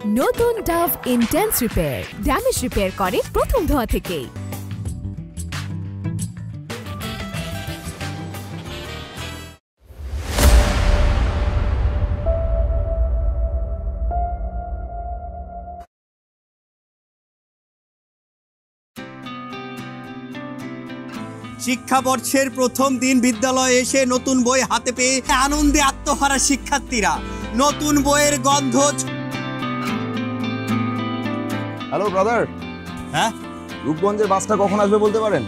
নতুন Dove intense repair, damage repair করে প্রথম ধোয়া থেকেই। শিক্ষাবর্ষের প্রথম দিন বিদ্যালয়ে এসে নতুন বই হাতে পেয়ে আনন্দে আত্মহারা শিক্ষার্থীরা। নতুন বইয়ের গন্ধ। হ্যালো ব্রাদার, হ্যাঁ রূপগঞ্জের বাসটা কখন আসবে বলতে পারেন?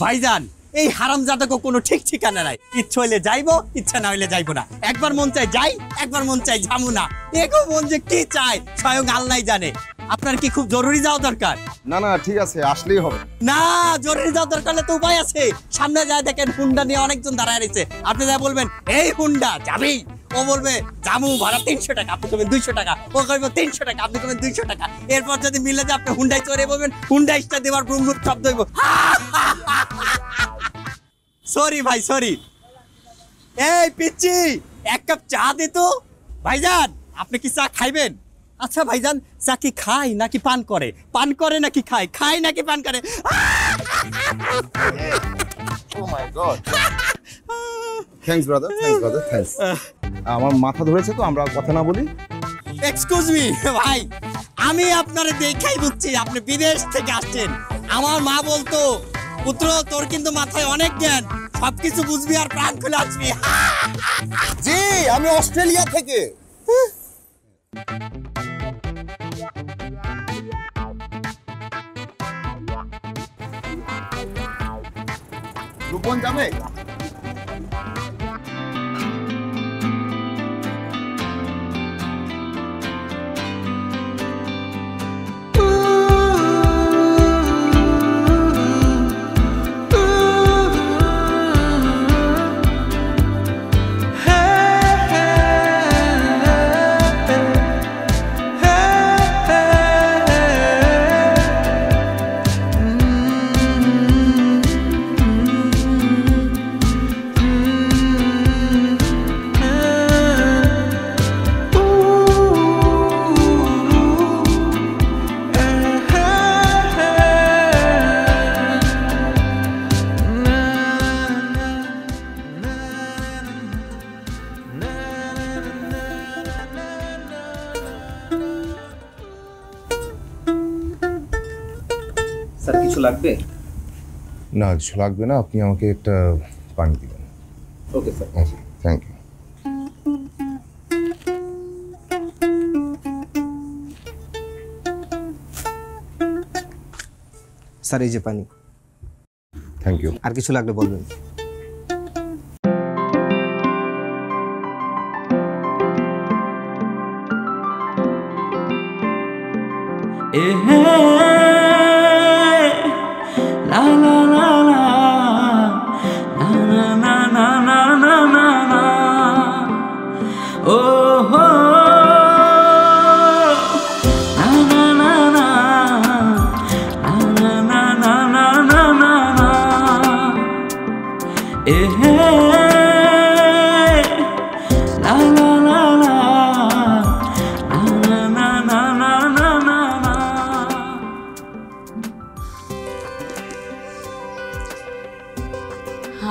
ভাইজান, এই হারামজাদাকে কোনো ঠিক ঠিকানা নাই। ইচ্ছা হইলে যাইবো, ইচ্ছা না হইলে যাইবো না। একবার মন চাই যাই, একবার মন চাই যাবো না। এগো মন যে কি চায় স্বয়ং আল্লাহ জানে। আপনার কি খুব জরুরি যাওয়া দরকার? না না ঠিক আছে, আসলেই হবে। না, জরুরি যাওয়া দরকার হলে তো উপায় আছে। সামনে যায় দেখেন হুন্ডা নিয়ে অনেকজন দাঁড়ায় রয়েছে। আপনি যা বলবেন এই হুন্ডা যাবি, ও বলবে জামু ভাড়া 300 টাকা, আপনি কবেন 200 টাকা, ও কইবে 300 টাকা, আপনি কবেন 200 টাকা। এরপর যদি মিলে যে আপনি হুন্ডাই চড়ে বলবেন হুন্ডা স্টার দেওয়ার ব্রুম ব্রুম শব্দ হইব। সরি ভাই সরি। এই পিচ্চি, এক কাপ চা দে তো। ভাইজান, আপনি কি চা খাইবেন? আচ্ছা ভাইজান, চা কি খায় নাকি পান করে? পান করে নাকি খায়? খায় নাকি পান করে? Oh my god. Thanks brother, thanks. আমার মাথা ধরেছে তো, আমরা কথা না বলি। এক্সকিউজ মি ভাই, আমি আপনারে দেখাই বুঝছি আপনি বিদেশ থেকে আসছেন। আমার মা বলতো, পুত্র তোর কিন্তু মাথায় অনেক জ্ঞান, সবকিছু বুঝবি আর প্রাণ খুলে আসবি। জি, আমি অস্ট্রেলিয়া থেকে। রূপগঞ্জ যাবে? স্যার কিছু লাগবে? না কিছু লাগবে না, আপনি আমাকে একটা পানি দিবেন। Okay sir. Thank you. Sir এই যে পানি। Thank you. আর কিছু লাগলে বলবেন।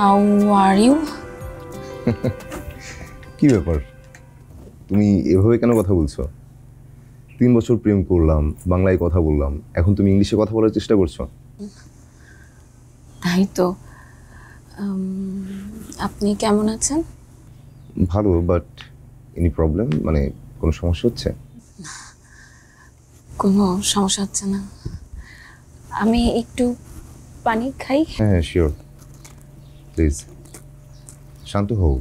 How are you? কি ব্যাপার, তুমি এভাবে কেন কথা বলছো? 3 বছর প্রেম করলাম, বাংলায় কথা বললাম, এখন তুমি ইংলিশে কথা বলার চেষ্টা করছো। তাই তো। আপনি কেমন আছেন? ভালো, বাট এনি প্রবলেম, মানে কোনো সমস্যা হচ্ছে? কোনো সমস্যা হচ্ছে না। আমি একটু পানি খাই। হ্যাঁ শিওর, প্লিজ শান্ত হও।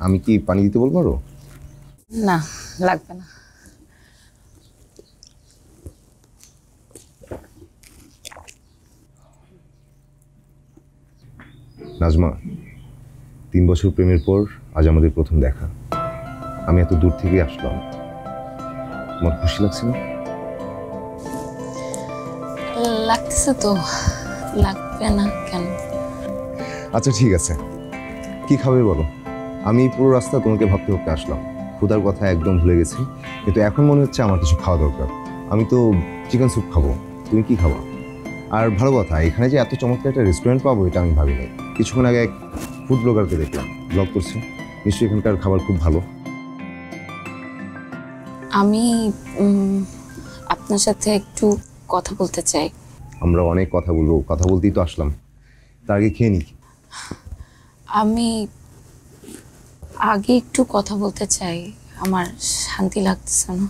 আমি কি পানি দিতে বলবো আরো? না লাগবে না। নাজমা, 3 বছর প্রেমের পর আজ আমাদের প্রথম দেখা। আমি এত দূর থেকে আসলাম, তোমার খুশি লাগছে না? লাগতেছে তো, লাগবে না কেন? আচ্ছা ঠিক আছে, কি খাবে বলো? আমি পুরো রাস্তা তোমাকে ভাবতে ভাবতে আসলাম, ক্ষুধার কথা একদম ভুলে গেছি, কিন্তু এখন মনে হচ্ছে আমার কিছু খাওয়া দরকার। আমি তো চিকেন স্যুপ খাবো, তুমি কি খাবা? আর ভালো কথা, এখানে যে এত চমৎকার একটা রেস্টুরেন্ট পাবো এটা আমি ভাবিনি। কিছুক্ষণ আগে এক ফুড ব্লগারকে দেখলাম, ব্লগ করছে, নিশ্চয়ই এখানকার খাবার খুব ভালো। আমি আপনার সাথে একটু কথা বলতে চাই। আমরা অনেক কথা বলবো, কথা বলতেই তো আসলাম, তার আগে খেয়ে নিই। আমি আগে একটু কথা বলতে চাই, আমার শান্তি লাগতেছে না।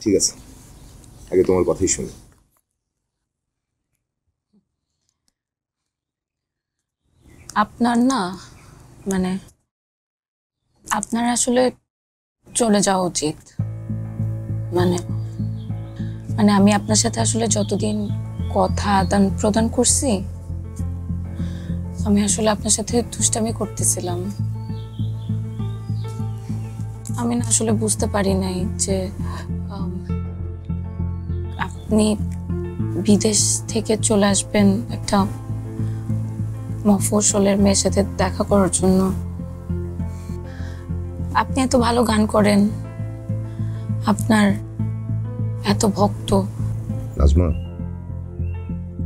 ঠিক আছে, আগে তোমার কথাই শুনি। আপনার না মানে আপনার আসলে চলে যাওয়া উচিত। মানে মানে আমি আপনার সাথে আসলে যতদিন কথা আদান প্রদান করছি, আমি আসলে আপনার সাথে দুষ্টামি করতেছিলাম। আমি না আসলে বুঝতে পারি নাই যে আপনি বিদেশ থেকে চলে আসবেন একটা মফস্বলের মেয়ের সাথে দেখা করার জন্য। আপনি এত ভালো গান করেন, আপনার এত ভক্ত। নাজমা,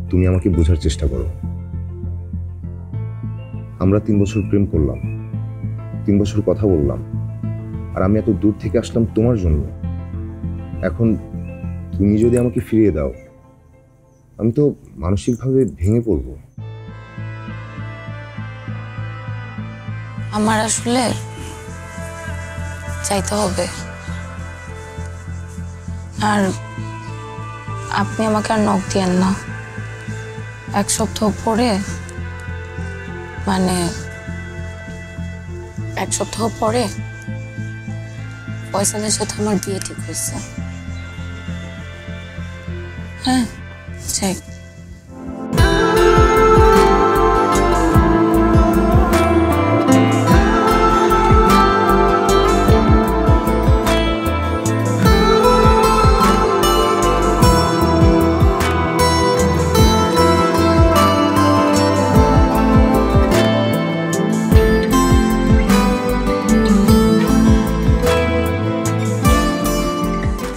তুমি আমাকে বোঝার চেষ্টা করো। আমরা 3 বছর প্রেম করলাম, 3 বছর কথা বললাম, আর আমি এত দূর থেকে আসলাম তোমার জন্য। এখন তুমি যদি আমাকে ফিরিয়ে দাও, আমি তো মানসিকভাবে ভেঙে পড়বো। আমার আসলে চাইতে হবে, আর আপনি আমাকে আর নক দিয়েন না। 1 সপ্তাহ পরে মানে 1 সপ্তাহ পরে ফয়সালের সাথে আমার বিয়ে ঠিক হয়েছে। হ্যাঁ, চাই।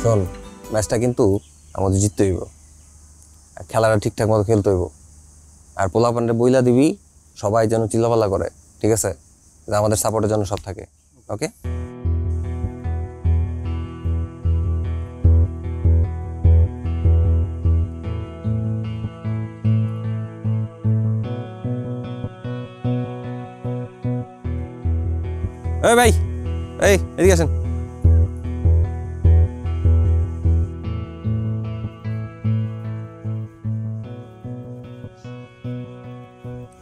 শোন, ম্যাচটা কিন্তু আমাদের জিততে হইব, আর খেলাটা ঠিকঠাক মতো খেলতে হইব। আর পোলাপানরে বইলা দিবি সবাই যেন চিল্লাপাল্লা করে, ঠিক আছে? যে আমাদের সাপোর্টের জন্য সব থাকে, ওকে? এই ভাই, এই এদিকে আসেন।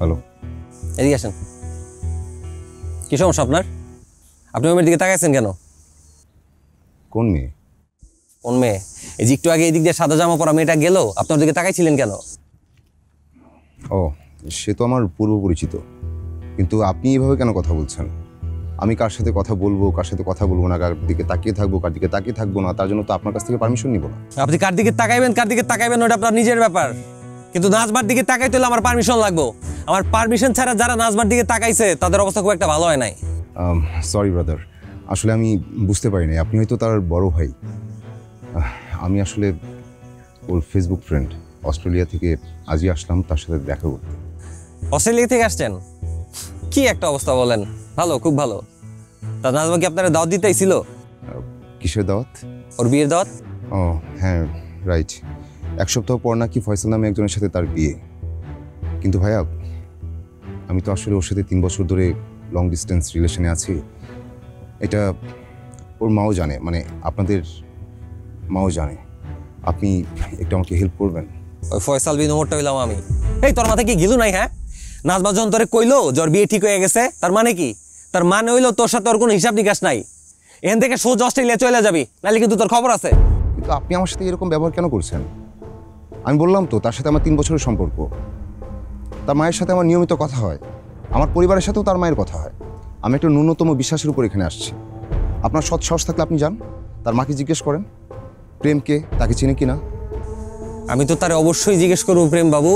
হ্যালো, এদিকে আসেন। কি সমস্যা আপনার? আপনি ওই মেয়ের দিকে তাকাইছেন কেন? কোন মেয়ে? কোন মেয়ে? এই যে একটু আগে এদিক দিয়ে সাদা জামা পরা মেয়েটা গেল, আপনার দিকে তাকাইছিলেন কেন? ও, সে তো আমার পূর্ব পরিচিত, কিন্তু আপনি এভাবে কেন কথা বলছেন? আমি কার সাথে কথা বলবো, কার সাথে কথা বলবো না, কার দিকে তাকিয়ে থাকবো, কার দিকে তাকিয়ে থাকবো না, তার জন্য তো আপনার কাছ থেকে পারমিশন নিব না। আপনি কার দিকে তাকাইবেন ওটা আপনার নিজের ব্যাপার, কিন্তু নাজমার দিকে তাকাইতে হলে আমার পারমিশন লাগবে। আমার পারমিশন ছাড়া যারা নাজমার দিকে তাকাইছে তাদের অবস্থা খুব একটা ভালো হয় নাই। সরি ব্রাদার, আসলে আমি বুঝতে পারি নাই, আপনি হয়তো তার বড় ভাই। আমি আসলে ওর ফেসবুক ফ্রেন্ড, অস্ট্রেলিয়া থেকে আজই আসলাম তার সাথে দেখা করতে। অস্ট্রেলিয়া থেকে আসছেন? কি একটা অবস্থা বলেন, ভালো, খুব ভালো। তা নাজমা কি আপনারা দাওয়াত দিতেই ছিল? কিসের দাওয়াত? ওর বিয়ের দাওয়াত। ও হ্যাঁ, রাইট। 1 সপ্তাহ পর নাকি ফয়সাল নামে একজনের সাথে তার বিয়ে। কিন্তু ভাইয়া, আমি তো আসলে ওর সাথে 3 বছর ধরে লং ডিস্টেন্স রিলেশনে আছি। এটা ওর মাও জানে, মানে আপনাদের মাও জানে। আপনি একটু আমাকে হেল্প করবেন? ওই ফয়সাল বিন ওমরটা হইলাম আমি। এই তোর মাথায় কি গিলু নাই? হ্যাঁ, নাজমা যখন তোরে কইলো জ্বর বিয়ে ঠিক হয়ে গেছে, তার মানে কি? তার মানে হইলো তোর সাথে ওর কোনো হিসাব নিকাশ নাই। এখান থেকে সোজা অস্ট্রেলিয়া চলে যাবি, নাহলে কিন্তু তোর খবর আছে। কিন্তু আপনি আমার সাথে এরকম ব্যবহার কেন করছেন? আমি বললাম তো তার সাথে আমার 3 বছরের সম্পর্ক। তার মায়ের সাথে আমার নিয়মিত কথা হয়, আমার পরিবারের সাথেও তার মায়ের কথা হয়। আমি একটা ন্যূনতম বিশ্বাসের উপর এখানে আসছি। আপনার সৎ সাহস থাকলে আপনি যান, তার মাকে জিজ্ঞেস করেন প্রেমকে, তাকে চিনে কিনা। আমি তো তারে অবশ্যই জিজ্ঞেস করবো প্রেম বাবু,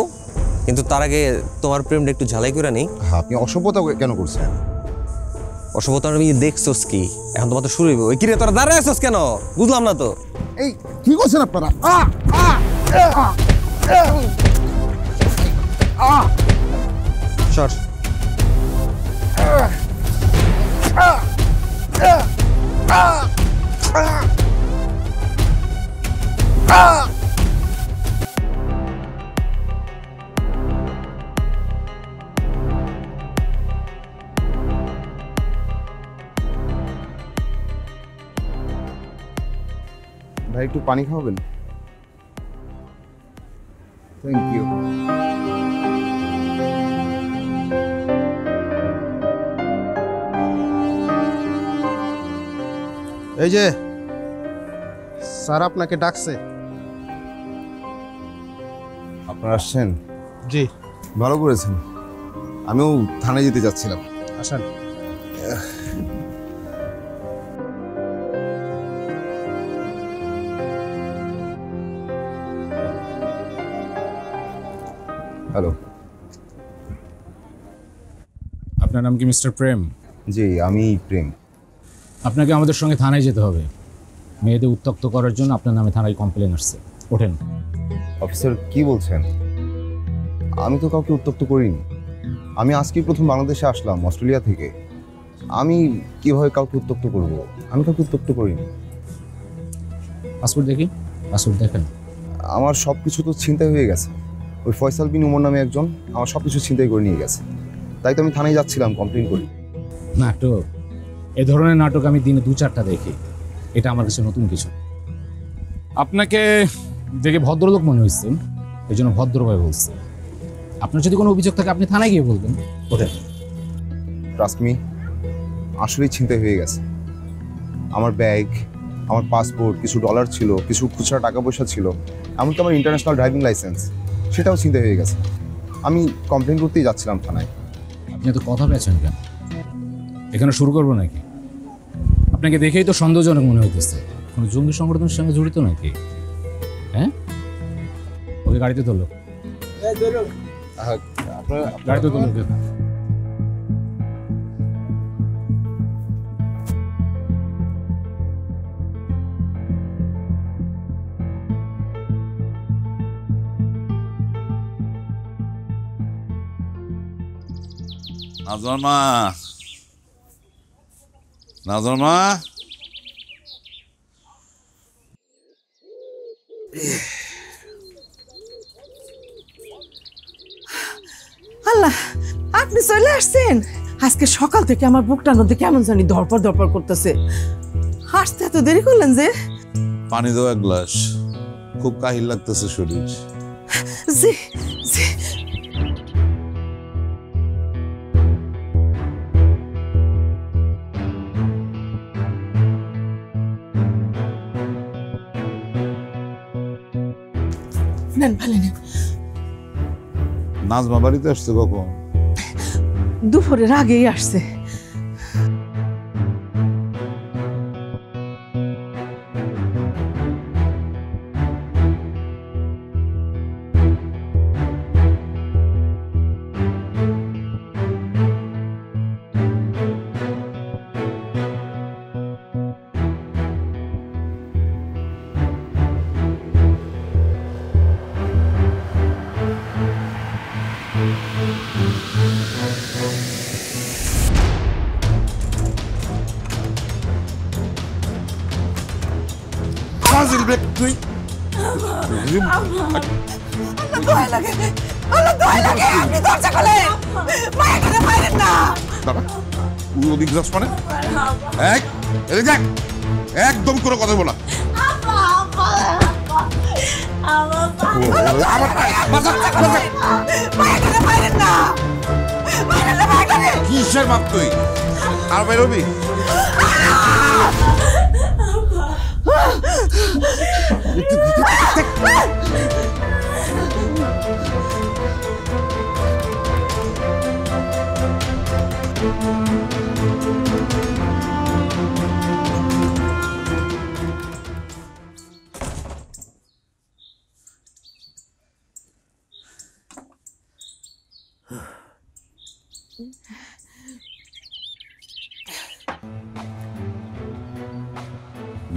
কিন্তু তার আগে তোমার প্রেমটা একটু ঝালাই করে নেই। হ্যাঁ, আপনি অসভ্যতা কেন করছেন? অসভ্যতা আমি দেখছস কি? এখন তোমার তো শুরু হইব। ওই কিরে তোরা দাঁড়ায় আছস কেন? বুঝলাম না তো। এই কি করছেন আপনারা? সর। ভাই একটু পানি খাওয়াবেন? Thank you. এই যে স্যার আপনাকে ডাকছে। আপনারা আসছেন? জি ভালো করেছেন। আমিও থানায় যেতে যাচ্ছিলাম। আসেন। হ্যালো। আপনার নাম কি মিস্টার প্রেম? জি আমি প্রেম। আপনাকে আমাদের সঙ্গে থানায় যেতে হবে। মেয়েদের উত্ত্যক্ত করার জন্য আপনার নামে থানায় কমপ্লেন আসছে। ওঠেন। অফিসার কি বলছেন? আমি তো কাউকে উত্তক্ত করিনি। আমি আজকেই প্রথম বাংলাদেশে আসলাম অস্ট্রেলিয়া থেকে। আমি কিভাবে কাউকে উত্তক্ত করব? আমি কাউকে উত্তক্ত করিনি। পাসপোর্ট দেখি। পাসপোর্ট দেখেন। আমার সব কিছু তো ছিনতাই হয়ে গেছে। ওই ফয়সাল বিন উমর নামে একজন আমার সব কিছু ছিনতাই করে নিয়ে গেছে। তাই তো আমি থানায় যাচ্ছিলাম কমপ্লেন করি। নাটক, এ ধরনের নাটক আমি দিনে 2-4টা দেখি। এটা আমার কাছে নতুন কিছু। আপনাকে দেখে ভদ্রলোক মনে হচ্ছে, এই জন্য ভদ্রভাবে বলছি। আপনার যদি কোনো অভিযোগ থাকে আপনি থানায় গিয়ে বলবেন। ওঠেন। ট্রাস্ট মি, আসলেই ছিনতাই হয়ে গেছে। আমার ব্যাগ, আমার পাসপোর্ট, কিছু ডলার ছিল, কিছু খুচরা টাকা পয়সা ছিল, এমনকি আমার ইন্টারন্যাশনাল ড্রাইভিং লাইসেন্স, সেটাও ছিনতাই হয়ে গেছে। আমি কমপ্লেন করতেই যাচ্ছিলাম থানায়। আপনি তো কথা পেয়েছেন কেন? এখানে শুরু করবো নাকি? আপনাকে দেখেই তো সন্দেহজনক মনে হইতেছে। কোনো জঙ্গি সংগঠনের সঙ্গে জড়িত নাকি? হ্যাঁ, ওকে গাড়িতে তোলো। গাড়িতে তোলো ওকে। নাজমা, নাজমা, আল্লাহ, আপনি চলে আসছেন? আজকে সকাল থেকে আমার বুকটার মধ্যে কেমন জানি ধরপড় ধরপড় করতেছে। হাসতে এত দেরি করলেন যে? পানি দাও এক গ্লাস, খুব কাহিল লাগতেছে শরীর। জি জি। নেন ভালো নেন। নাজমা বাড়িতে আসছে কখন? দুপুরের আগেই আসছে। ফাজিল বেক তুই। দোয়া লাগে, আল্লাহ দোয়া লাগে, আপনি দরজা খোলেন। মায়া করে মারেন না। দাঁড়া, তুই ওদিক যাস মানে? এদিক দেখ, একদম কোনো কথা বলা। কিসের বাপ তুই? আর বেরোবি?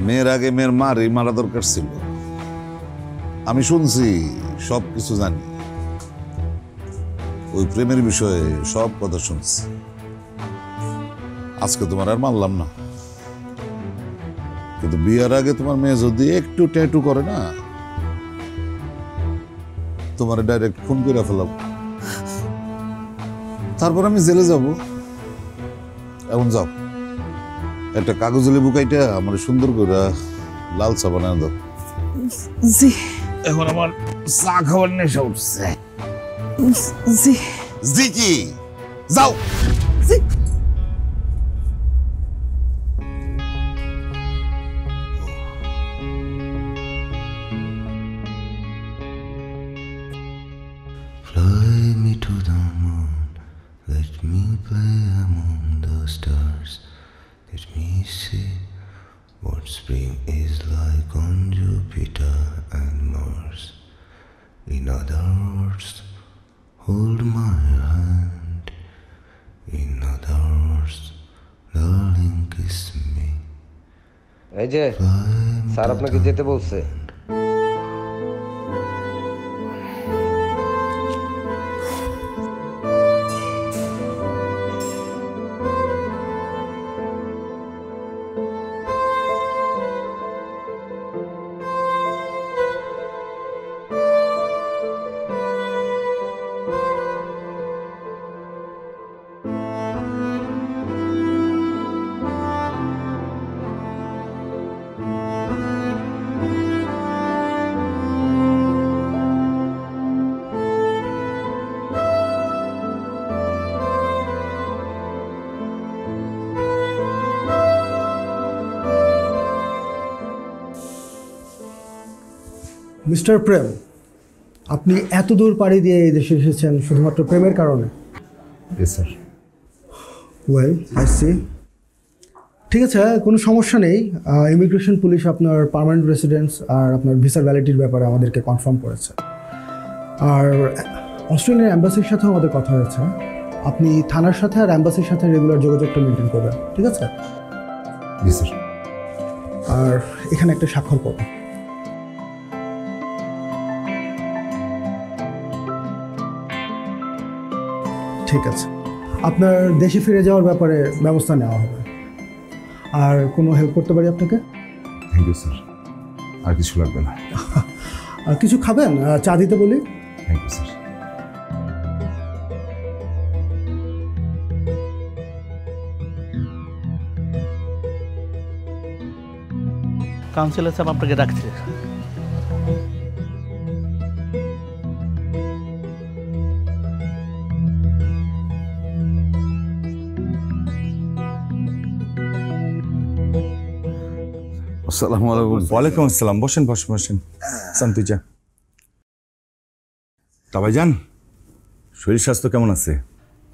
মেয়ের আগে মেয়ের মারই মারা দরকার ছিল। আমি শুনছি, সব কিছু জানি, ওই প্রেমের বিষয়ে সব কথা শুনছি। আজকে তোমার আর মানলাম না, কিন্তু বিয়ের আগে তোমার মেয়ে যদি একটু ট্যাটু করে না, তোমার ডাইরেক্ট ফোন করে ফেলাম, তারপর আমি জেলে যাব। এখন যাও, একটা কাগজ লেবু কাইটা আমার সুন্দর করে লাল চা বানায় দাও। জি। এখন আমার চা খাওয়ার নেশা উঠছে। জি। জি কি? যাও। জি। Fly me to the moon, let me play among the stars. Let me see what spring is like on Jupiter and Mars. In other words, hold my hand. In other words, darling, kiss me. এই যে sir আপনাকে যেতে বলছে। Mister প্রেম, আপনি এত দূর পাড়ি দিয়ে এই দেশে এসেছেন শুধুমাত্র প্রেমের কারণে? স্যার। Well, I see. ঠিক আছে, কোনো সমস্যা নেই। ইমিগ্রেশন পুলিশ আপনার পার্মানেন্ট রেসিডেন্স আর আপনার ভিসার ভ্যালিডিটির ব্যাপারে আমাদেরকে কনফার্ম করেছে। আর অস্ট্রেলিয়ান অ্যাম্বাসির সাথেও আমাদের কথা হয়েছে। আপনি থানার সাথে আর অ্যাম্বাসির সাথে রেগুলার যোগাযোগটা মেনটেন করবেন, ঠিক আছে? জি স্যার। আর এখানে একটা স্বাক্ষর করবেন। ঠিক আছে, আপনার দেশে ফিরে যাওয়ার ব্যাপারে ব্যবস্থা নেওয়া হবে। আর কোনো হেল্প করতে পারি আপনাকে? থ্যাংক ইউ স্যার, আর কিছু লাগবে না। আর কিছু খাবেন? চা দিতে বলি? Thank you sir. কাউন্সিলর সাহেব আপনাকে ডাকছে। আসসালামু আলাইকুম। ওয়ালাইকুম আসসালাম। বসেন বসেন বসেন। শান্তুজা, তা ভাইজান শরীর স্বাস্থ্য কেমন আছে?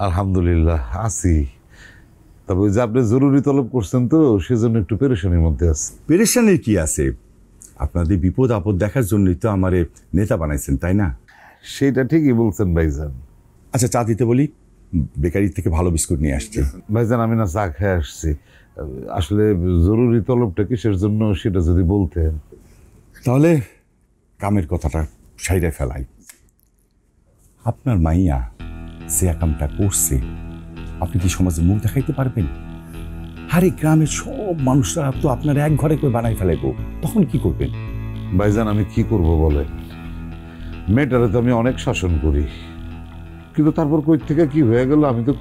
আলহামদুলিল্লাহ আছি, তবে ওই যে আপনি জরুরি তলব করছেন তো, সেজন্য একটু পেরেশানির মধ্যে আছে। পেরেশানির কি আছে? আপনাদের বিপদ আপদ দেখার জন্যই তো আমারে নেতা বানাইছেন, তাই না? সেটা ঠিকই বলছেন ভাইজান। আচ্ছা, চা দিতে বলি? বেকারি থেকে ভালো বিস্কুট নিয়ে আসছে। ভাইজান আমি না চা খেয়ে আসছি, আসলে জরুরি তলবটা কিসের জন্য সেটা যদি বলতেন। তাহলে কামের কথাটা সাইডে ফেলাই। আপনার মাইয়া যে কামটা করছে, আপনি কি সমাজে মুখ দেখাইতে পারবেন? আরে গ্রামের সব মানুষরা তো আপনার এক ঘরে করে বানাই ফেলাইব, তখন কি করবেন? ভাইজান আমি কি করব বলে, মেয়েটারে তো আমি অনেক শাসন করি, কিন্তু তারপর কই থেকে কি হয়ে গেল আমি তো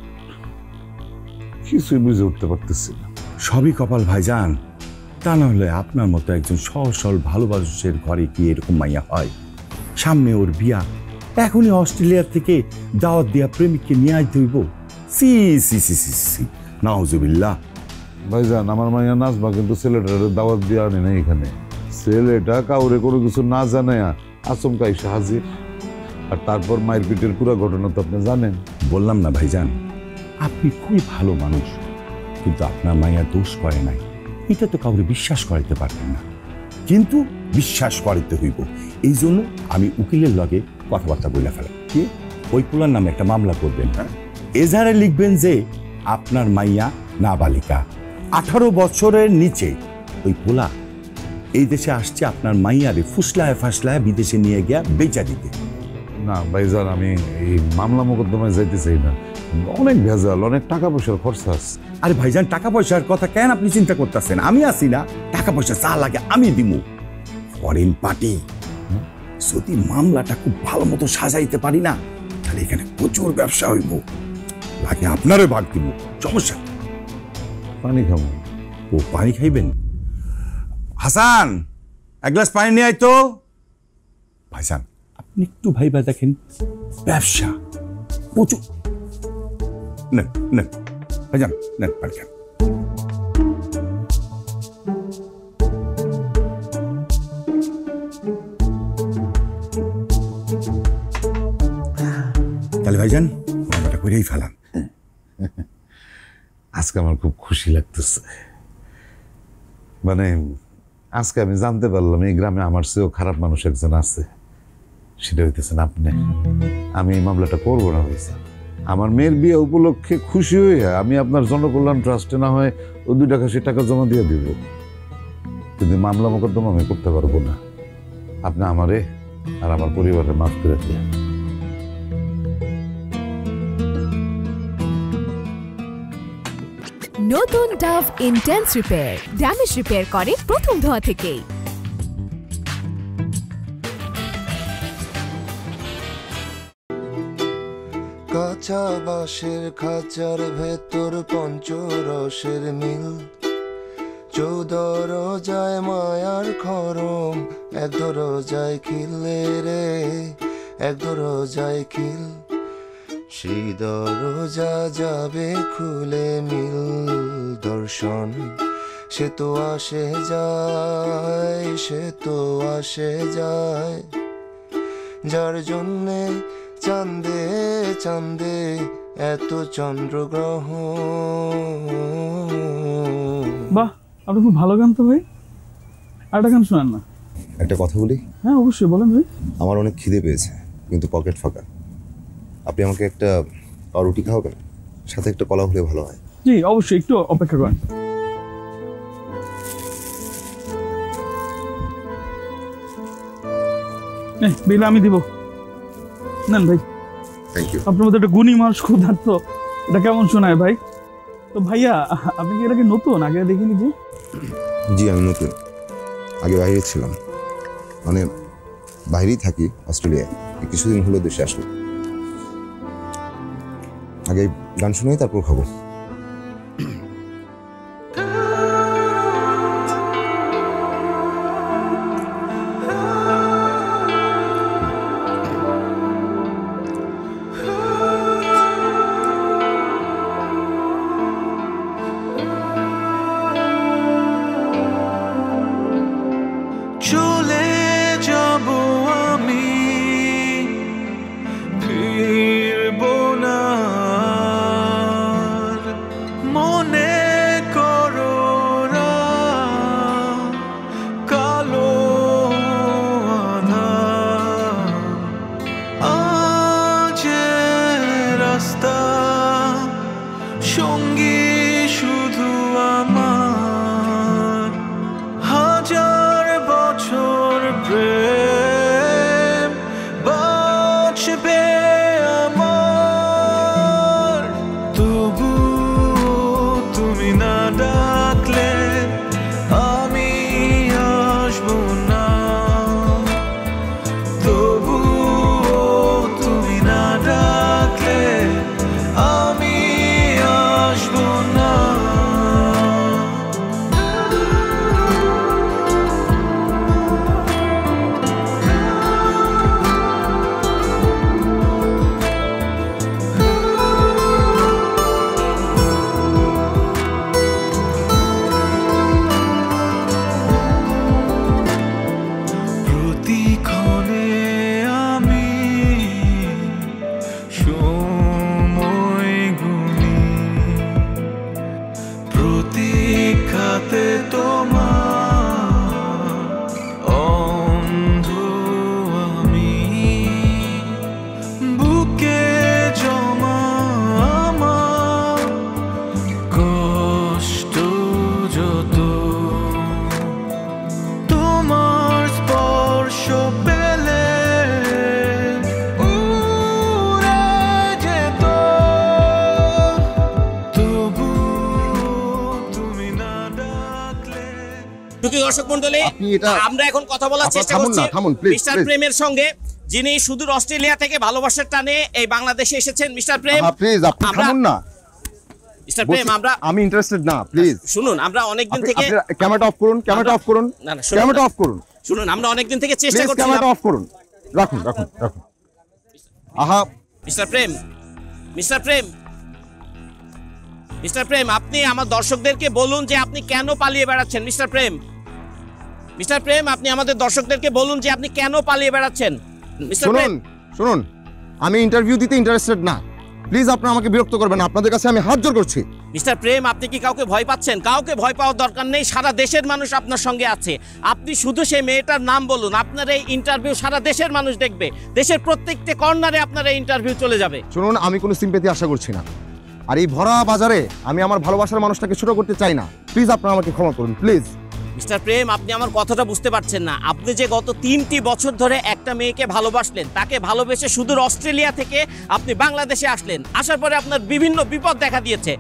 কিছুই বুঝে উঠতে পারতেছি না। সবই কপাল ভাইজান, তা না হলে আপনার মতো একজন সহজ সরল ভালোবাসার ঘরে কি এরকম মাইয়া হয়? সামনে ওর বিয়া, এখনই অস্ট্রেলিয়া থেকে দাওয়াত দেওয়া প্রেমিককে নিয়ে আসতে হইব? সি সি সি সি সি, নাউজুবিল্লাহ। ভাইজান আমার মাইয়া নাচবা, কিন্তু ছেলেটার দাওয়াত দিয়ে আনে না এখানে। ছেলেটা কাউরে কোনো কিছু না জানায় আচমকা এসে হাজির, আর তারপর মায়ের পিঠের পুরো ঘটনা তো আপনি জানেন। বললাম না ভাইজান, আপনি খুবই ভালো মানুষ, কিন্তু আপনার মাইয়া দোষ করে নাই, এটা তো কাউরে বিশ্বাস করাইতে পারবেন না। কিন্তু বিশ্বাস করাইতে হইব, এই জন্য আমি উকিলের লগে কথাবার্তা বলে ফেলাম। কি ওই পোলার নামে একটা মামলা করবেন, এজাহারে লিখবেন যে আপনার মাইয়া নাবালিকা, 18 বছরের নিচে। ওই পোলা এই দেশে আসছে আপনার মাইয়ারে ফুসলায় ফাসলায় বিদেশে নিয়ে গিয়া বেচা দিতে। না ভাইজান, আমি এই মামলা মোকদ্দমায় যাইতে চাই না। অনেক ভেজাল, অনেক টাকা পয়সার খরচা আছে। আরে ভাইজান, টাকা পয়সার কথা কেন আপনি চিন্তা করতেছেন? আমি আছি না, টাকা পয়সা যা লাগে আমি দিমু। ফরেন পার্টি, যদি মামলাটা খুব ভালো মতো সাজাইতে পারি না, তাহলে এখানে প্রচুর ব্যবসা হইব। লাগে আপনারও ভাগ দিব, সমস্যা। পানি খাবো। ও পানি খাইবেন? হাসান, এক গ্লাস পানি নিয়ে আয় তো। ভাইজান, আপনি একটু ভাইবা দেখেন, ব্যবসা প্রচুর। নেন নেন ভাইজান, নেন পানি খান। তাহলে ভাইজান মামলাটা করেই ফেলান। আজকে আমার খুব খুশি লাগতেছে। মানে আজকে আমি জানতে পারলাম এই গ্রামে আমার চেয়েও খারাপ মানুষ একজন আছে, সেটা হইতেছেন আপনি। আমি এই মামলাটা করবো না হয়েছে। আমার মেয়ের বিয়ে উপলক্ষে খুশি হয়ে আমি আপনার জনকল্যাণ ট্রাস্টে না হয় ও 2 টাকা সে টাকা জমা দিয়ে দিব, কিন্তু মামলা মোকদ্দমা আমি করতে পারবো না। আপনি আমারে আর আমার পরিবারের মাফ করে দিয়ে। নতুন Dove intense repair damage repair করে প্রথম ধোয়া থেকেই। কাঁচা বাঁশের খাঁচার ভেতর পঞ্চরসের মিল, 14 রোজায় মায়ার খরম, 1 দরজায় খিলে রে, 1 দরজায় খিল। সেই দরজা যাবে খুলে মিল দর্শন, সে তো আসে যায়, সে তো আসে যায়, যার জন্যে চাঁদে চাঁদে এত চন্দ্রগ্রহণ। বাহ, আপনি খুব ভালো গান তো ভাই। আরেকটা গান শোনান না। একটা কথা বলি? হ্যাঁ অবশ্যই, বলেন ভাই। আমার অনেক খিদে পেয়েছে, কিন্তু পকেট ফাঁকা। আপনি আমাকে একটা পাউরুটি খাওয়াবেন, সাথে একটা কলা হলে ভালো হয়। জি অবশ্যই, একটু অপেক্ষা করেন। বিল আমি দিব, নেন ভাই। Thank you. আপনার মধ্যে একটা গুণী মানুষ ক্ষুধার্ত, এটা কেমন শোনায় ভাই? তো ভাইয়া, আপনি কি এটাকে নতুন, আগে দেখিনি যে? জি আমি নতুন, আগে বাইরে ছিলাম, মানে বাইরেই থাকি অস্ট্রেলিয়ায়, কিছুদিন হলো দেশে আসলাম। আগে গান শুনেই তারপর খাবো। চলে যাব আমি, ফিরব না, সুধী দর্শক মণ্ডলী, আমরা এখন কথা বলার চেষ্টা করছি মিস্টার প্রেমের সঙ্গে, যিনি সুদূর অস্ট্রেলিয়া থেকে ভালোবাসার টানে এই বাংলাদেশে এসেছেন। মিস্টার প্রেম, প্লিজ আপনি থামুন না। মিস্টার প্রেম, আমি ইন্টারেস্টেড না, প্লিজ শুনুন। আমরা অনেকদিন থেকে ক্যামেরাটা অফ করুন, ক্যামেরাটা অফ করুন, ক্যামেরাটা অফ করুন। শুনুন, আমরা অনেকদিন থেকে চেষ্টা করছি। ক্যামেরাটা অফ করুন, রাখুন রাখুন রাখুন। আহা মিস্টার প্রেম, মিস্টার প্রেম, মিস্টার প্রেম, আপনি আমার দর্শকদেরকে বলুন যে আপনি কেন পালিয়ে বেড়াচ্ছেন। মিস্টার প্রেম, মিস্টার প্রেম, আপনি আমাদের দর্শকদেরকে বলুন যে আপনি কেন পালিয়ে বেড়াচ্ছেন। মিস্টার প্রেম, শুনুন, আমি ইন্টারভিউ দিতে ইন্টারেস্টেড না, প্লিজ আপনারা আমাকে বিরক্ত করবেন না, আপনাদের কাছে আমি হাত জোড় করছি। মিস্টার প্রেম, আপনি কি কাউকে ভয় পাচ্ছেন? কাউকে ভয় পাওয়ার দরকার নেই, সারা দেশের মানুষ আপনার সঙ্গে আছে। আপনি শুধু সেই মেয়েটার নাম বলুন, আপনার এই ইন্টারভিউ সারা দেশের মানুষ দেখবে। দেশের প্রত্যেকটা কর্নারে আপনার এই ইন্টারভিউ চলে যাবে। শুনুন, আমি কোনো সিম্পেথি আশা করছি না, আর এই ভরা বাজারে আমি আমার ভালোবাসার মানুষটাকে ছোট করতে চাই না। প্লিজ আপনারা আমাকে ক্ষমা করুন, প্লিজ। মিস্টার প্রেম, আপনি আমার কথাটা বুঝতে পারছেন না। আপনি যে গত 3টি বছর ধরে একটা মেয়েকে ভালোবাসলেন, তাকে ভালোবেসে সুদূর অস্ট্রেলিয়া থেকে আপনি বাংলাদেশে আসলেন, আসার পরে আপনার বিভিন্ন বিপদ দেখা দিয়েছে।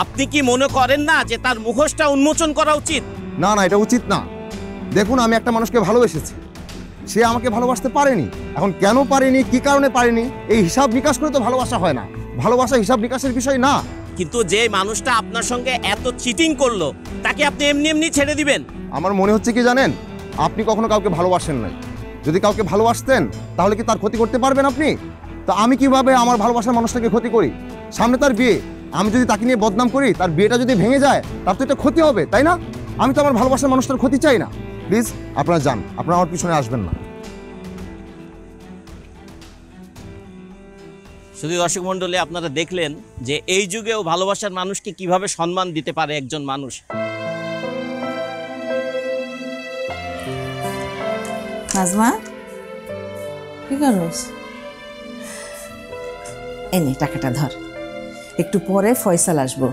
আপনি কি মনে করেন না যে তার মুখোশটা উন্মোচন করা উচিত? না না, এটা উচিত না। দেখুন, আমি একটা মানুষকে ভালোবেসেছি, সে আমাকে ভালোবাসতে পারেনি। এখন কেন পারেনি, কি কারণে পারেনি, এই হিসাব নিকাশ করে তো ভালোবাসা হয় না। ভালোবাসা হিসাব নিকাশের বিষয় না। কিন্তু যে মানুষটা আপনার সঙ্গে এত চিটিং করলো, তাকে আপনি এমনি এমনি ছেড়ে দিবেন? আমার মনে হচ্ছে কি জানেন, আপনি কখনো কাউকে ভালোবাসেন নাই। যদি কাউকে ভালোবাসতেন তাহলে কি তার ক্ষতি করতে পারবেন আপনি? তো আমি কিভাবে আমার ভালোবাসার মানুষটাকে ক্ষতি করি? সামনে তার বিয়ে, আমি যদি তাকে নিয়ে বদনাম করি, তার বিয়েটা যদি ভেঙে যায়, তার তো এটা ক্ষতি হবে, তাই না? আমি তো আমার ভালোবাসার মানুষটার ক্ষতি চাই না। প্লিজ আপনারা যান, আপনারা আমার পিছনে আসবেন না। শুধু দর্শক মণ্ডলী, আপনারা দেখলেন যে এই যুগেও ভালোবাসার মানুষকে কিভাবে সম্মান দিতে পারে একজন মানুষ। নাজমা, কি করছ? এনে টাকাটা ধর, একটু পরে ফয়সাল আসবো,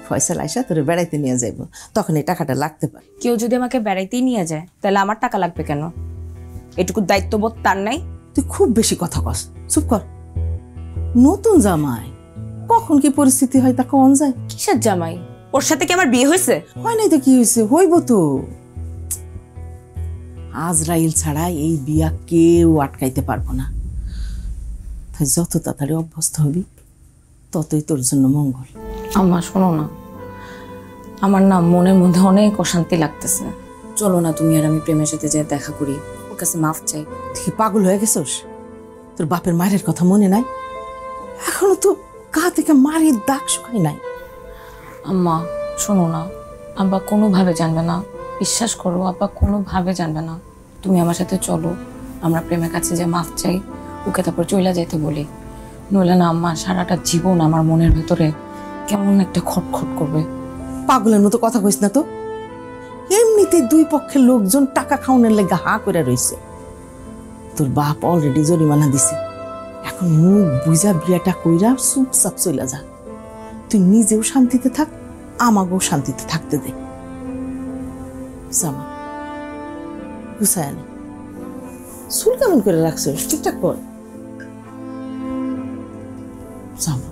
ফয়সাল আইসা তোরে বেড়াইতে নিয়ে যাইব, তখন এই টাকাটা লাগতে পারে। কেউ যদি আমাকে বেড়াইতেই নিয়ে যায়, তাহলে আমার টাকা লাগবে কেন? এটুকু দায়িত্ববোধ তার নাই? তুই খুব বেশি কথা কস, চুপ কর। নতুন জামাই, কখন কি পরিস্থিতি হয় তা কখন যায়? কিসের জামাই? ওর সাথে কি আমার বিয়ে হয়েছে? হয় নাই তো কি হয়েছে, হইব তো। আজরাইল ছাড়া এই বিয়া কেউ আটকাইতে পারবো না। তাই যত তাড়াতাড়ি অভ্যস্ত হবি, ততই তোর জন্য মঙ্গল। আম্মা শোনো না, আমার না মনের মধ্যে অনেক অশান্তি লাগতেছে। চলো না তুমি আর আমি প্রেমের সাথে যে দেখা করি, ওর কাছে মাফ চাই। তুই কি পাগল হয়ে গেছোস? তোর বাপের মায়ের কথা মনে নাই? এখনো তো গা থেকে মারির দাগ শুকাই নাই। আম্মা শোনো না, আব্বা কোনোভাবে জানবে না, বিশ্বাস করো, আব্বা কোনোভাবে জানবে না। তুমি আমার সাথে চলো, আমরা প্রেমের কাছে যে মাফ চাই, ওকে তারপর চলে যেতে বলি। নইলে না আম্মা সারাটা জীবন আমার মনের ভেতরে কেমন একটা খটখট করবে। পাগলের মতো কথা কইস না তো। এমনিতে দুই পক্ষের লোকজন টাকা খাওয়ানোর লেগে হা করে রইছে। তোর বাপ অলরেডি জরিমানা দিছে। এখন মুখ বুঝা বিয়াটা কইরা চুপচাপ চলে যা। তুই নিজেও শান্তিতে থাক, আমাকেও শান্তিতে থাকতে দে। জামা গুছায় আনে। চুল কেমন করে রাখছো, ঠিকঠাক কর। জামা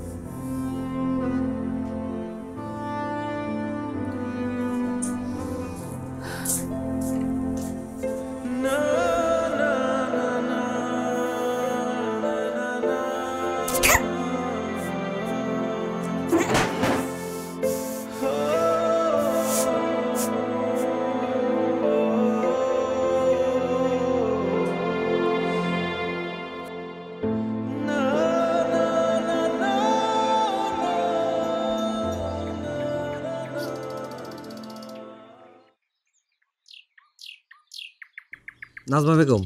নাজমা বেগম,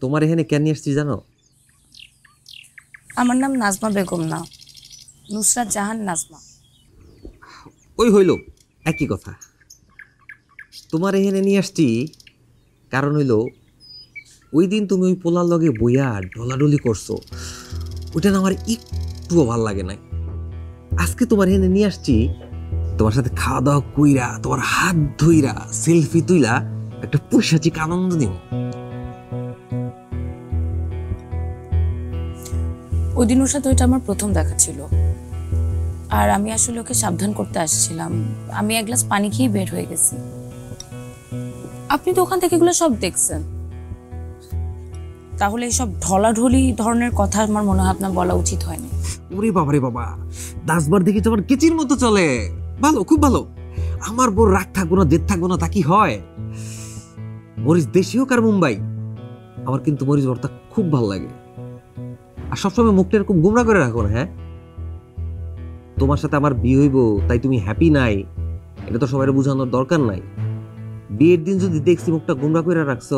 তোমার এখানে কেন নিয়ে এসছি জানো? আমার নাম নাজমা বেগম না, নুসরাত জাহান নাজমা। ওই হইল একই কথা। তোমার এখানে নিয়ে আসছি কারণ হইল, ওই দিন তুমি ওই পোলার লগে বইয়া ডলাডলি করছো, ওইটা না আমার একটুও ভাল লাগে নাই। আজকে তোমার এখানে নিয়ে আসছি তোমার সাথে খাওয়া দাওয়া কইরা, তোমার হাত ধুইরা সেলফি তুইলা একটা পৈশাচিক আনন্দ দিব। ওই দিন ওর সাথে ওইটা আমার প্রথম দেখা ছিল, আর আমি আসলে ওকে সাবধান করতে আসছিলাম। আমি এক গ্লাস পানি খেয়ে বের হয়ে গেছি। আপনি তো ওখান থেকে এগুলো সব দেখছেন, তাহলে এইসব ঢলাঢলি ধরনের কথা আমার মনে হয় আপনার বলা উচিত হয়নি। ওরে বাবা রে বাবা, দাসবার দেখি তোমার কেচির মতো চলে। ভালো, খুব ভালো। আমার বড় রাগ থাকবো না, জেদ থাকবো না, তা কি হয়? মরিচ দেশি হোক আর মুম্বাই, আমার কিন্তু মরিচ ভর্তা খুব ভালো লাগে। আর সবসময় মুখটা এরকম গুমরা করে রাখো না। হ্যাঁ, তোমার সাথে আমার বিয়ে হইব তাই তুমি হ্যাপি নাই, এটা তো সবাই বোঝানোর দরকার নাই। বিয়ের দিন যদি দেখছি মুখটা গুমরা করে রাখছো,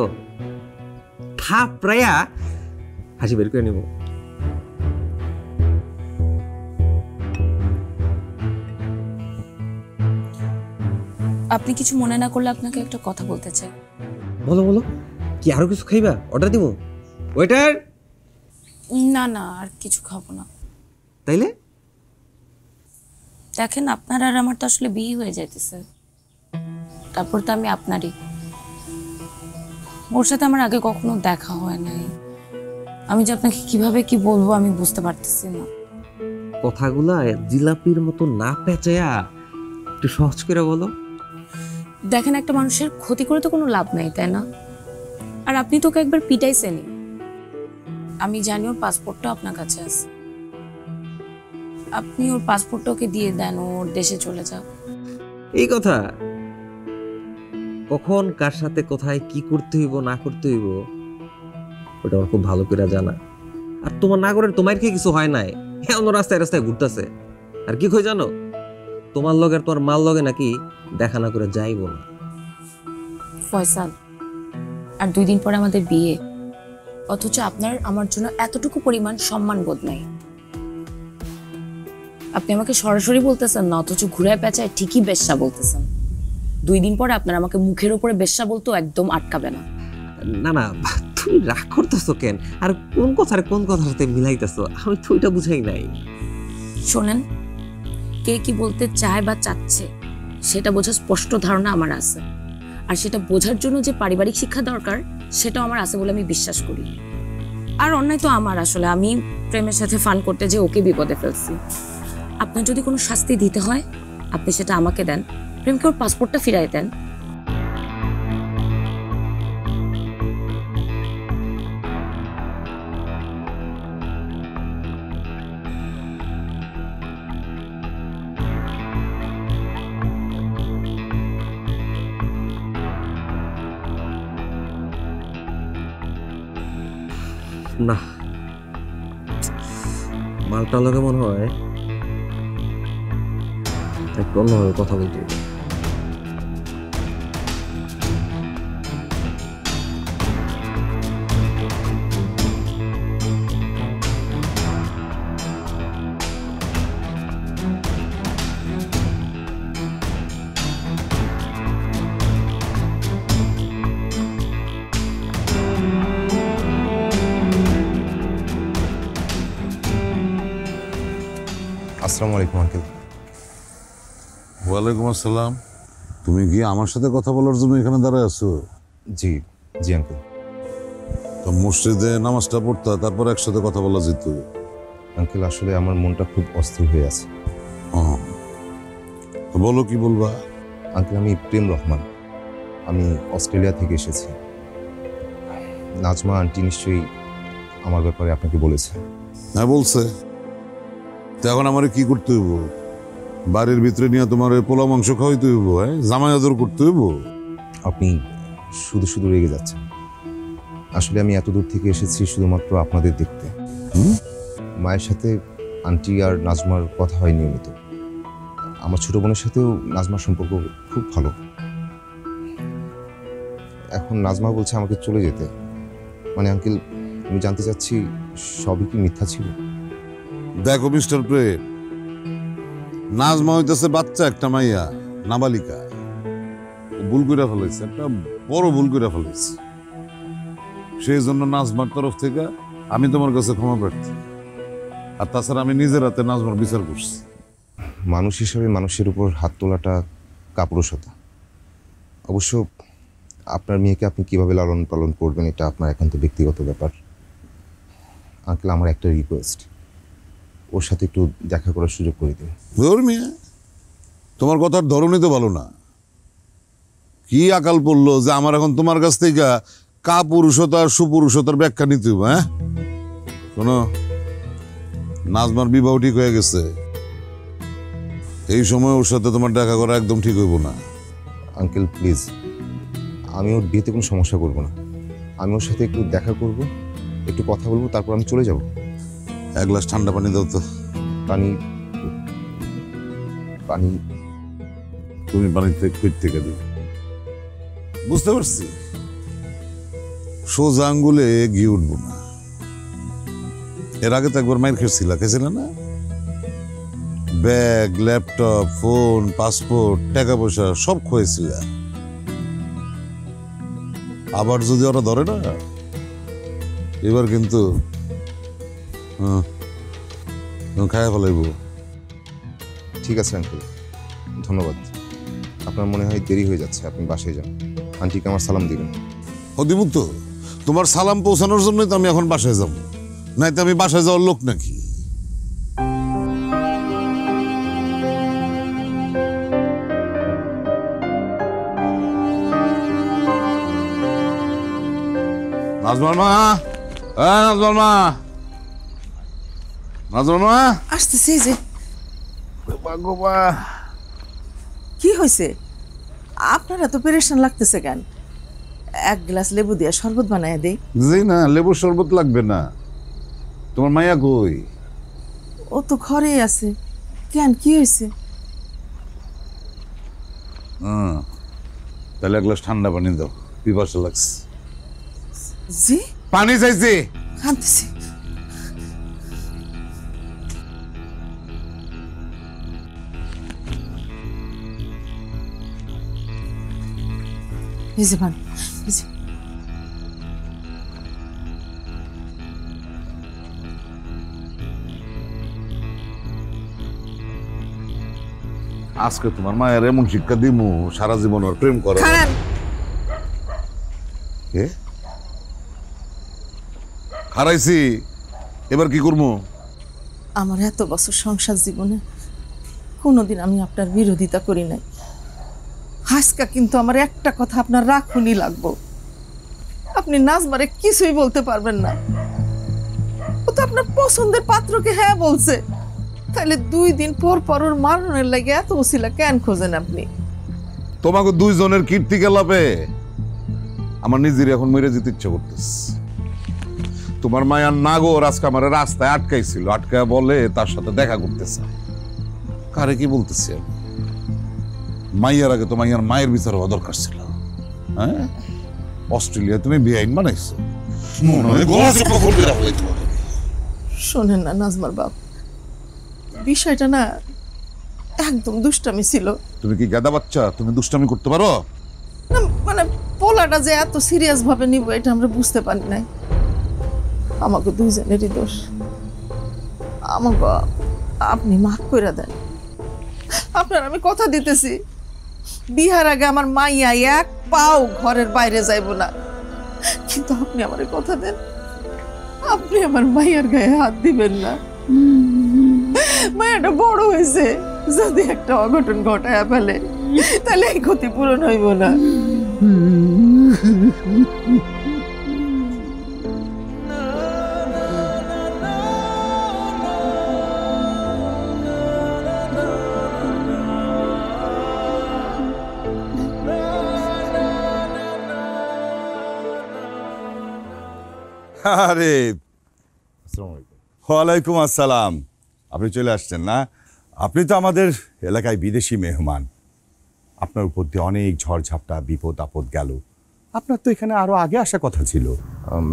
থাপড়াইয়া হাসি বের করে নিব। আপনি কিছু মনে না করলে আপনাকে একটা কথা বলতে চাই। বলো বলো, কি আরো কিছু খাইবা? অর্ডার দিব? ওয়েটার। না না, আর কিছু খাবো না। তাইলে দেখেন, আপনার আর আমার তো আসলে বিয়ে হয়ে যাইতেছে, তারপর তো আমি আপনারই। ওর সাথে আমার আগে কখনো দেখা হয় নাই, আমি যে আপনাকে কিভাবে কি বলবো আমি বুঝতে পারতেছি না। কথাগুলা জিলাপির মতো না পেঁচায়া একটু সহজ করে বলো। দেখেন, একটা মানুষের ক্ষতি করে তো কোনো লাভ নাই, তাই না? আর আপনি তোকে একবার পিটাইছেনই, আমি জানি ওর পাসপোর্টটা আপনার কাছে আছে। আপনি ওর পাসপোর্টটা ওকে দিয়ে দেন, ওর দেশে চলে যাও। এই কথা কখন কার সাথে কোথায় কি করতে হইব না করতে হইব ওটা আমার খুব ভালো করে জানা। আর তোমার নাগরের তোমার কি কিছু হয় নাই, এমন রাস্তায় রাস্তায় ঘুরতেছে। আর কি কই জানো, তোমার লগে আর তোমার মাল লগে নাকি দেখা না করে যাইব না। ফয়সাল, আর 2 দিন পরে আমাদের বিয়ে, অথচ আপনার আমার জন্য এতটুকু পরিমাণ সম্মান বোধ নাই। আপনি আমাকে সরাসরি বলতেছেন না, অথচ ঘুরায় পেঁচায় ঠিকই বেশ্যা বলতেছেন। 2 দিন পরে আপনার আমাকে মুখের উপরে বেশ্যা বলতো একদম আটকাবে না। না না, তুমি রাগ করতেছো কেন? আর কোন কথার কোন কথার সাথে মিলাইতেছো, আমি তো ওইটা বুঝাই নাই। শোনেন, কে কি বলতে চায় বা চাচ্ছে সেটা বোঝার স্পষ্ট ধারণা আমার আছে, আর সেটা বোঝার জন্য যে পারিবারিক শিক্ষা দরকার সেটাও আমার আছে বলে আমি বিশ্বাস করি। আর অন্যায় তো আমার, আসলে আমি প্রেমের সাথে ফান করতে যে ওকে বিপদে ফেলছি। আপনার যদি কোনো শাস্তি দিতে হয় আপনি সেটা আমাকে দেন, প্রেমকে ওর পাসপোর্টটা ফিরাই দেন। না, মালটা লগে মনে হয় একটু অন্যভাবে কথা বলতে হবে। আসসালামু আলাইকুম আঙ্কেল। ওয়ালাইকুম আসসালাম। তুমি কি আমার সাথে কথা বলার জন্য এখানে দাঁড়ায় আছো? জি জি আঙ্কেল। তো মসজিদে নামাজটা পড়তা, তারপর একসাথে কথা বলা যেত। আঙ্কেল, আসলে আমার মনটা খুব অস্থির হয়ে আছে। তো বলো, কি বলবা? আঙ্কেল, আমি প্রেম রহমান, আমি অস্ট্রেলিয়া থেকে এসেছি। নাজমা আন্টি নিশ্চয়ই আমার ব্যাপারে আপনাকে বলেছে। হ্যাঁ বলছে। তো এখন আমার কি করতে হইব? বাড়ির ভিতরে নিয়ে তোমার পোলা মাংস খাওয়াইতে হইব? হ্যাঁ, জামাই আদর করতে হইব? আপনি শুধু শুধু রেগে যাচ্ছেন। আসলে আমি এত দূর থেকে এসেছি শুধুমাত্র আপনাদের দেখতে। মায়ের সাথে আন্টি আর নাজমার কথা হয় নিয়মিত। আমার ছোট বোনের সাথেও নাজমার সম্পর্ক খুব ভালো। এখন নাজমা বলছে আমাকে চলে যেতে। মানে আঙ্কেল, আমি জানতে চাচ্ছি সবই কি মিথ্যা ছিল? দেখো মিস্টার প্রেম, নাজমা হইতেছে বাচ্চা একটা মাইয়া, নাবালিকা। ভুল করে ফেলেছে, একটা বড় ভুল করে ফেলেছে। সেই জন্য নাজমার তরফ থেকে আমি তোমার কাছে ক্ষমা প্রার্থী। আর তাছাড়া আমি নিজের হাতে নাজমার বিচার করছি। মানুষ হিসাবে মানুষের উপর হাত তোলাটা কাপুরুষতা। অবশ্য আপনার মেয়েকে আপনি কিভাবে লালন পালন করবেন এটা আপনার একান্ত ব্যক্তিগত ব্যাপার। আঙ্কেল, আমার একটা রিকোয়েস্ট, ওর সাথে একটু দেখা করার সুযোগ করে দিন। ধর্মিয়া, তোমার কথার ধরনই তো ভালো না। কি আকাল পড়লো যে আমার এখন তোমার কাছ থেকে কাপুরুষতা আর সুপুরুষতার ব্যাখ্যা নিতে হবে? হ্যাঁ, শোনো, নাজমার বিবাহ ঠিক হয়ে গেছে। এই সময় ওর সাথে তোমার দেখা করা একদম ঠিক হইব না। আঙ্কেল প্লিজ, আমি ওর বিয়েতে কোনো সমস্যা করব না। আমি ওর সাথে একটু দেখা করব, একটু কথা বলবো, তারপর আমি চলে যাব। এক গ্লাস ঠান্ডা পানি দাও তো। পানি? পানি? তুমি পানিতে কই থেকে দিও? বুঝতে পারছি, সোজা আঙ্গুলে ঘি উঠবো না। এর আগে তো একবার মাইর খেয়েছিল না? ব্যাগ, ল্যাপটপ, ফোন, পাসপোর্ট, টাকা পয়সা সব খোয়েছিল। আবার যদি ওরা ধরে না, এবার কিন্তু খায়া ফেলাইব। ঠিক আছে আঙ্কেল, ধন্যবাদ। আপনার মনে হয় দেরি হয়ে যাচ্ছে, আপনি বাসায় যান। আন্টিকে আমার সালাম দিবেন। অধিমুক্ত, তোমার সালাম পৌঁছানোর জন্যই তো আমি এখন বাসায় যাব, নাই তো আমি বাসায় যাওয়ার লোক নাকি? নাজমার মা, নাজমার মা, নাজমার মা আসতেছি। যে কি হয়েছে? আপনারা তো পেরেশান লাগতেছে কেন? এক গ্লাস লেবু দিয়ে শরবত বানায় দেই। জি না, লেবুর শরবত লাগবে না। তোমার মাইয়া কই? ও তো ঘরেই আছে। কেন, কি হয়েছে? তাহলে এক গ্লাস ঠান্ডা পানি দাও, পিপাসা লাগছে। জি, পানি চাইছি। আনতেছি। এই যে পানি, এই যে। আজকে তোমার মায়ের এমন শিক্ষা দিমু, সারা জীবন ওর প্রেম করে। হারাইছি, এবার কি করবো? আমার এত বছর সংসার জীবনে কোনোদিন আমি আপনার বিরোধিতা করি নাই। আজকে কিন্তু আমার একটা কথা আপনার রাখুনি লাগবো। আপনি নাজমারে কিছুই বলতে পারবেন না। ও তো আপনার পছন্দের পাত্রকে হ্যাঁ বলছে। তাহলে 2 দিন পর পর ওর মারণের লাগে এত ওসিলা কেন খোঁজেন আপনি? তোমাকে দুইজনের কীর্তি গেলাপে আমার নিজের এখন মরে যেতে ইচ্ছা করতেছে। তোমার মায়ার নাগর আজকে আমার রাস্তায় আটকাইছিল, আটকায় বলে তার সাথে দেখা করতেছে। কারে কি বলতেছে? মাইয়ার আগে তো মাইয়ার মায়ের বিচার হওয়া দরকার ছিল। হ্যাঁ, অস্ট্রেলিয়া তুমি বেআইন বানাইছো। শোনেন না নাজমার বাপ, বিষয়টা না একদম দুষ্টামি ছিল। তুমি কি গাদা বাচ্চা? তুমি দুষ্টামি করতে পারো না? মানে পোলাটা যে এত সিরিয়াস ভাবে নিব এটা আমরা বুঝতে পারি নাই। আমাকে দুইজনেরই দোষ। আমাকে আপনি মাফ করে দেন। আপনার আমি কথা দিতেছি, বিহার আগে আমার মাইয়া এক পাও ঘরের বাইরে যাইব না। কিন্তু আপনি আমার কথা দেন, আপনি আমার মাইয়ার গায়ে হাত দিবেন না। মায়াটা বড় হয়েছে, যদি একটা অঘটন ঘটায় ফেলে তাহলে এই ক্ষতি পূরণ হইব না। আরে ওয়ালাইকুম আসসালাম। আপনি চলে আসছেন না? আপনি তো আমাদের এলাকায় বিদেশি মেহমান। আপনার উপর দিয়ে অনেক ঝড়ঝাপটা বিপদ আপদ গেল, আপনার তো এখানে আরো আগে আসার কথা ছিল।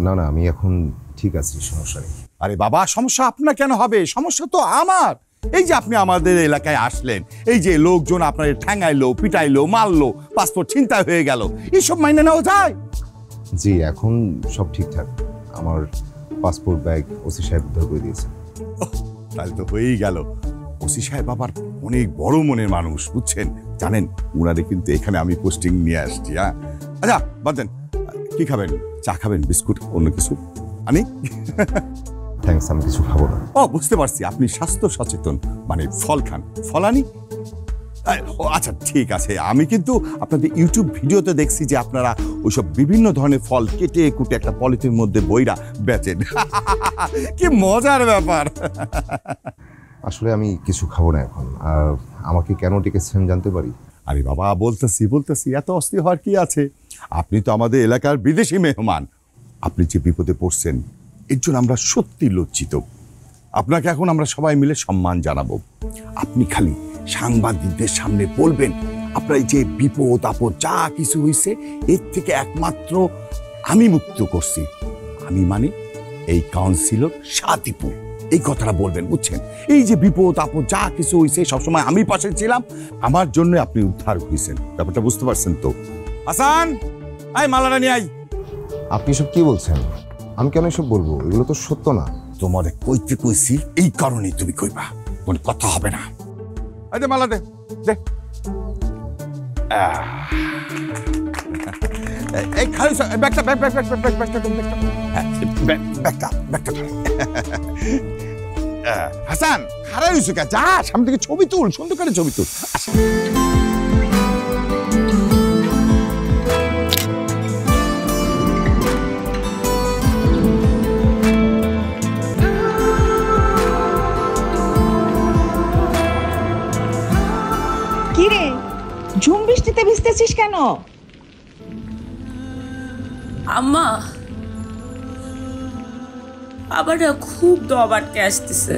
না না, আমি এখন ঠিক আছি, সমস্যা নেই। আরে বাবা, সমস্যা আপনার কেন হবে? সমস্যা তো আমার। এই যে আপনি আমাদের এলাকায় আসলেন, এই যে লোকজন আপনার ঠ্যাঙাইলো, পিটাইলো, মারলো, পাসপোর্ট ছিনতাই হয়ে গেল, এইসব মাইনে নেওয়া যায়? জি, এখন সব ঠিকঠাক। আমার পাসপোর্ট ব্যাগ ওসি সাহেব উদ্ধার করে দিয়েছে। তাহলে তো হয়েই গেল। ওসি সাহেব আবার অনেক বড় মনের মানুষ, বুঝছেন? জানেন, উনারে কিন্তু এখানে আমি পোস্টিং নিয়ে আসছি। হ্যাঁ, আচ্ছা বাদ দেন, কি খাবেন? চা খাবেন, বিস্কুট, অন্য কিছু আনি? থ্যাঙ্কস, আমি কিছু খাবো না। ও বুঝতে পারছি, আপনি স্বাস্থ্য সচেতন, মানে ফল খান। ফল আনি? ও আচ্ছা ঠিক আছে, আমি কিন্তু আপনাদের ইউটিউব ভিডিওতে দেখছি যে আপনারা ওইসব বিভিন্ন ধরনের ফল কেটে কুটে একটা পলিথিনের মধ্যে বইরা বেচেন। কি মজার ব্যাপার। আসলে আমি কিছু খাবো না এখন। আর আমাকে কেন ডেকেছেন জানতে পারি? আরে বাবা, বলতেছি এত অস্থির হওয়ার কি আছে? আপনি তো আমাদের এলাকার বিদেশি মেহমান। আপনি যে বিপদে পড়ছেন এর জন্য আমরা সত্যি লজ্জিত। আপনাকে এখন আমরা সবাই মিলে সম্মান জানাবো। আপনি খালি সাংবাদিকদের সামনে বলবেন আপনার এই যে বিপদ আপদ যা কিছু হয়েছে এর থেকে একমাত্র আমি মুক্ত করছি। আমি মানে এই কাউন্সিলর সাদিপুর, এই কথাটা বলবেন, বুঝছেন? এই যে বিপদ আপদ যা কিছু হয়েছে সবসময় আমি পাশে ছিলাম, আমার জন্য আপনি উদ্ধার হয়েছেন। ব্যাপারটা বুঝতে পারছেন তো? হাসান, আয় মালাটা নিয়ে আয়। আপনি সব কি বলছেন? আমি কেন এসব বলবো? এগুলো তো সত্য না। তোমারে কইতে কইছি এই কারণেই তুমি কইবা, কোনো কথা হবে না। আরে মালা দে দে। এই খালি ব্যাগটা হাসান খারাপ হয়েছে কে? যা সামনে থেকে ছবি তুল, সুন্দর করে ছবি তুল। কিরে ঝুম বৃষ্টিতে ভিজতেছিস কেন? আম্মা আবার খুব দম আটকে আসতেছে,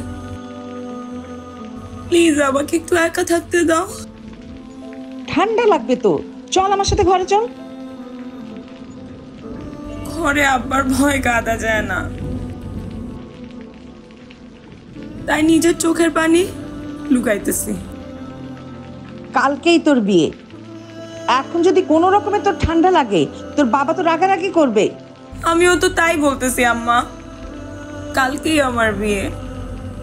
প্লিজ আমাকে একটু একা থাকতে দাও। ঠান্ডা লাগবে তো, চল আমার সাথে ঘরে চল। ঘরে আব্বার ভয় কাঁদা যায় না, তাই নিজের চোখের পানি লুকাইতেছি। কালকেই তোর বিয়ে, এখন যদি কোনো রকমে তোর ঠান্ডা লাগে তোর বাবা তো রাগারাগি করবে। আমিও তো তাই বলতেছি আম্মা, কালকেই আমার বিয়ে,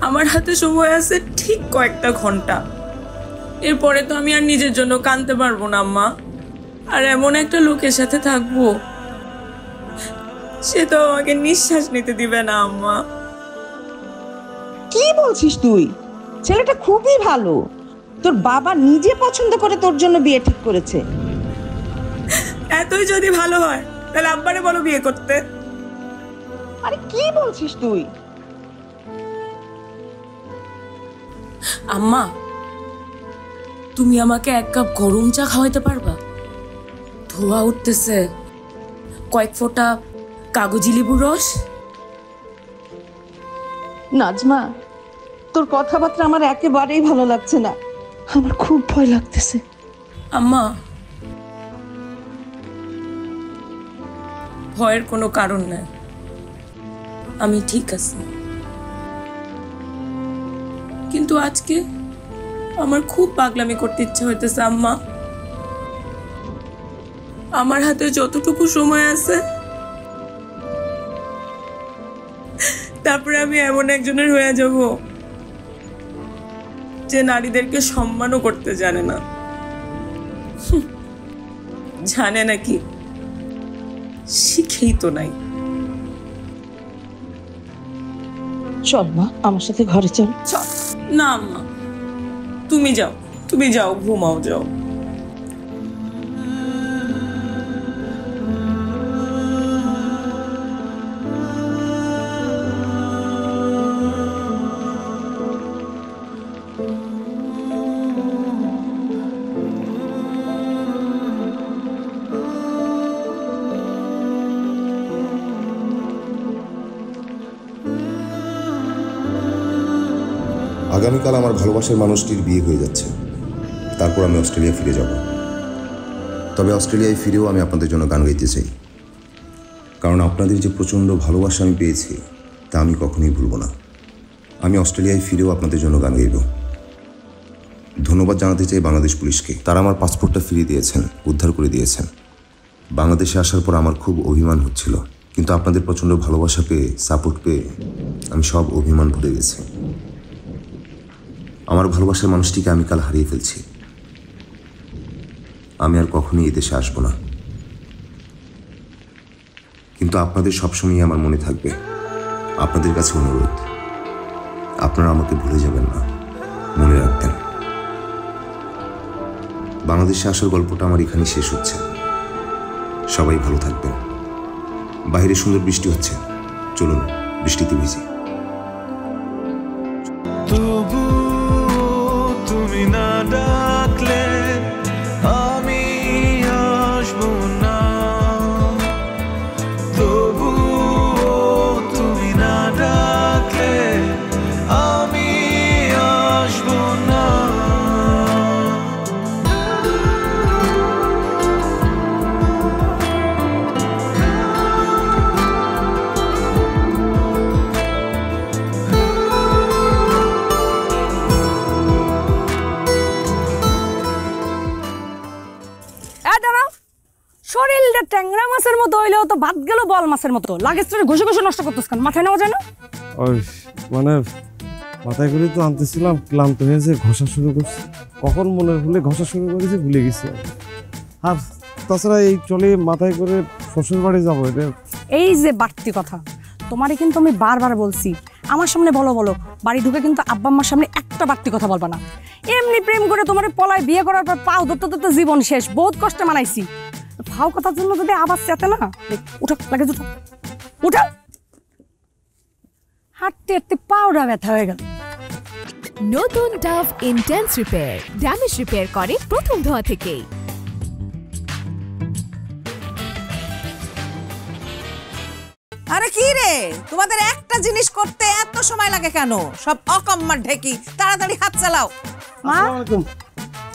আমার হাতে সময় আছে ঠিক কয়েকটা ঘন্টা, এরপরে তো আমি আর নিজের জন্য কাঁদতে পারবো না আম্মা। আর এমন একটা লোকের সাথে থাকবো সে তো আমাকে নিঃশ্বাস নিতে দিবে না আম্মা। কি বলছিস তুই? ছেলেটা খুবই ভালো, তোর বাবা নিজে পছন্দ করে তোর জন্য বিয়ে ঠিক করেছে। এতই যদি ভালো হয় তাহলে আব্বারে বলো বিয়ে করতে। আরে কি বলছিস তুই? আম্মা তুমি আমাকে এক কাপ গরম চা খাওয়াইতে পারবা? ধোয়া উঠতেছে, কয়েক ফোঁটা কাগজি লেবুর রস। নাজমা, তোর কথাবার্তা আমার একেবারেই ভালো লাগছে না, আমার খুব ভয় লাগতেছে। আম্মা ভয়ের কোনো কারণ নাই, আমি ঠিক আছি, কিন্তু আজকে আমার খুব পাগলামি করতে ইচ্ছা হইতেছে আম্মা। আমার হাতে যতটুকু সময় আছে তারপরে আমি এমন একজনের হয়ে যাব যে নারীদেরকে সম্মানও করতে জানে না। জানে নাকি? শিখেই তো নাই। চল মা আমার সাথে ঘরে চল। চল না আম্মা, তুমি যাও, তুমি যাও, ঘুমাও, যাও। আগামীকাল আমার ভালোবাসার মানুষটির বিয়ে হয়ে যাচ্ছে, তারপর আমি অস্ট্রেলিয়া ফিরে যাব। তবে অস্ট্রেলিয়ায় ফিরেও আমি আপনাদের জন্য গান গাইতে চাই, কারণ আপনাদের যে প্রচণ্ড ভালোবাসা আমি পেয়েছি তা আমি কখনোই ভুলব না। আমি অস্ট্রেলিয়ায় ফিরেও আপনাদের জন্য গান গাইব। ধন্যবাদ জানাতে চাই বাংলাদেশ পুলিশকে, তারা আমার পাসপোর্টটা ফিরিয়ে দিয়েছেন, উদ্ধার করে দিয়েছেন। বাংলাদেশে আসার পর আমার খুব অভিমান হচ্ছিল, কিন্তু আপনাদের প্রচণ্ড ভালোবাসা পেয়ে, সাপোর্ট পেয়ে আমি সব অভিমান ভুলে গেছি। আমার ভালোবাসার মানুষটিকে আমি কাল হারিয়ে ফেলছি। আমি আর কখনোই এই দেশে আসবো না, কিন্তু আপনাদের সবসময় আমার মনে থাকবে। আপনাদের কাছে অনুরোধ, আপনারা আমাকে ভুলে যাবেন না, মনে রাখবেন। বাংলাদেশে আসার গল্পটা আমার এখানে শেষ হচ্ছে। সবাই ভালো থাকবেন। বাইরে সুন্দর বৃষ্টি হচ্ছে, চলুন বৃষ্টিতে ভিজি। তবু তুমি না ডাকলে আমি আসবো না, তবু তুমি না ডাকলে আমি আসবো না। শরীরটা ট্যাংরা মাছের মতো হইলেও তো ভাত গেল বল মাছের মতো লাগেজটা ঘষে ঘষে নষ্ট করতেছ কেন? মাথায় নেওয়া যায় না? ওই মানে মাথায় করে তো আনতেছিলাম, ক্লান্ত হয়েছে, ঘষা শুরু করছি। কখন মনে ভুলে ঘষা শুরু করেছি ভুলে গেছি। আর তাছাড়া এই চলে মাথায় করে শ্বশুর বাড়ি যাবো, এটা এই যে বাড়তি কথা তোমারে কিন্তু আমি বারবার বলছি, আমার সামনে বলো বলো, বাড়ি ঢুকে কিন্তু আব্বা আম্মার সামনে একটা বাড়তি কথা বলবা না। এমনি প্রেম করে তোমার পলায় বিয়ে করার পর পাও ধরতে ধরতে জীবন শেষ, বহুত কষ্টে মানাইছি। ফাও কথার জন্য যদি আবার চেতে না, উঠা লাগে উঠা উঠা, হাঁটতে হাঁটতে পাওটা ব্যথা হয়ে গেল। নতুন Dove intense repair, damage repair করে প্রথম ধোয়া থেকেই। আরে কি রে, তোমাদের একটা জিনিস করতে এত সময় লাগে কেন? সব অকম্মার ঢেকি, তাড়াতাড়ি হাত চালাও। মা